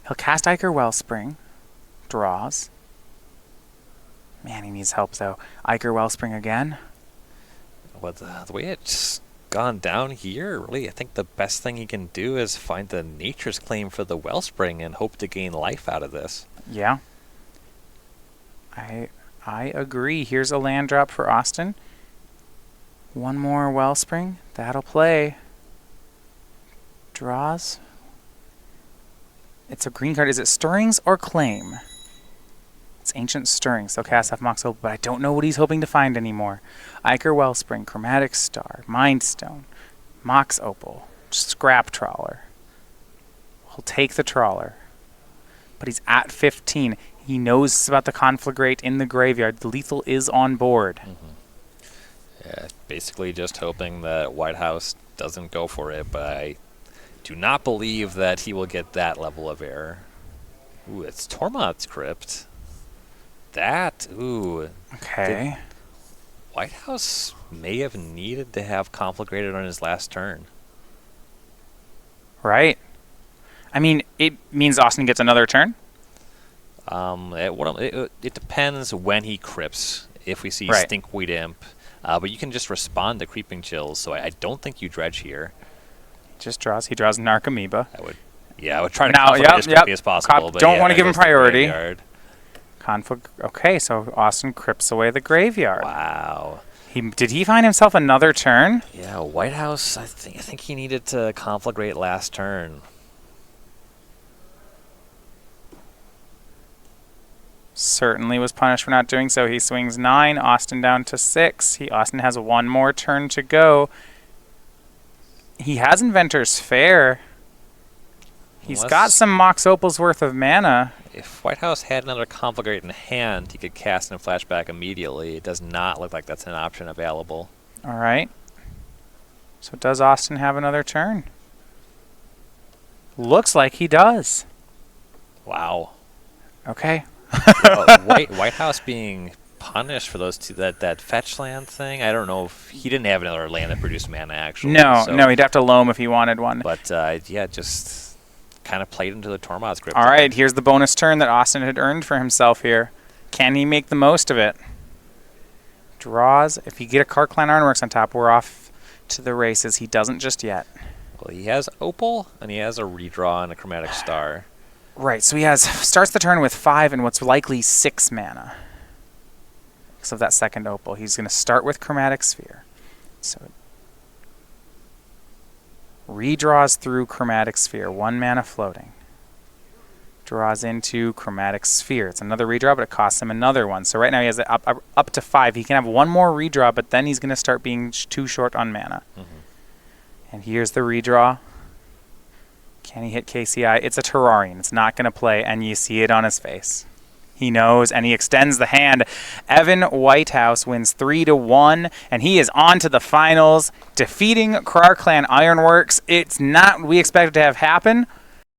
He'll cast Ichor Wellspring. Draws. Man, he needs help, though. Ichor Wellspring again. Well, the way it's gone down here, really, I think the best thing he can do is find the Nature's Claim for the Wellspring and hope to gain life out of this. Yeah. I agree. Here's a land drop for Austin. 1 more Wellspring. That'll play. Draws. It's a green card. Is it Stirrings or Claim? It's Ancient Stirrings. They'll cast off Mox Opal, but I don't know what he's hoping to find anymore. Ichor Wellspring, Chromatic Star, Mind Stone, Mox Opal, Scrap Trawler. He'll take the Trawler. But he's at 15. He knows about the Conflagrate in the graveyard. The lethal is on board. Mm-hmm. Yeah, basically just hoping that Whitehouse doesn't go for it, but I do not believe that he will get that level of error. Ooh, it's Tormod's Crypt. Okay. Whitehouse may have needed to have Conflagrated on his last turn. Right. I mean, it means Austin gets another turn? It depends when he crypts. If we see Stinkweed Imp. But you can just respond to Creeping Chills, so I don't think you dredge here. Just draws. He draws Narcomoeba. I would try to Conflagrate as quickly as possible. Don't want to give him priority. Okay, so Austin crypts away the graveyard. Wow. Did he find himself another turn? Yeah, Whitehouse. I think he needed to Conflagrate last turn. Certainly was punished for not doing so. He swings 9, Austin down to 6. Austin has 1 more turn to go. He has Inventor's Fair. He's got some Mox Opal's worth of mana. If Whitehouse had another Conflagrate in hand, he could cast and flashback immediately. It does not look like that's an option available. All right. So does Austin have another turn? Looks like he does. Wow. Okay. Whitehouse being punished for those two, that fetch land thing. I don't know if he didn't have another land that produced mana actually. No, he'd have to loam if he wanted one. But just kind of played into the Tormod's Crypt. All right, here's the bonus turn that Austin had earned for himself here. Can he make the most of it? Draws. If you get a Karklan Ironworks on top, we're off to the races. He doesn't just yet. Well, he has Opal, and he has a redraw and a Chromatic Star. Right, so he starts the turn with 5 and what's likely 6 mana. Because of that second Opal. He's going to start with Chromatic Sphere. So redraws through Chromatic Sphere, 1 mana floating. Draws into Chromatic Sphere. It's another redraw, but it costs him another one. So right now he has it up to 5. He can have one more redraw, but then he's going to start being too short on mana. And here's the redraw. Can he hit KCI? It's a Terrarian. It's not going to play, and you see it on his face. He knows, and he extends the hand. Evan Whitehouse wins 3-1, and he is on to the finals, defeating Krar Clan Ironworks. It's not what we expected to have happen,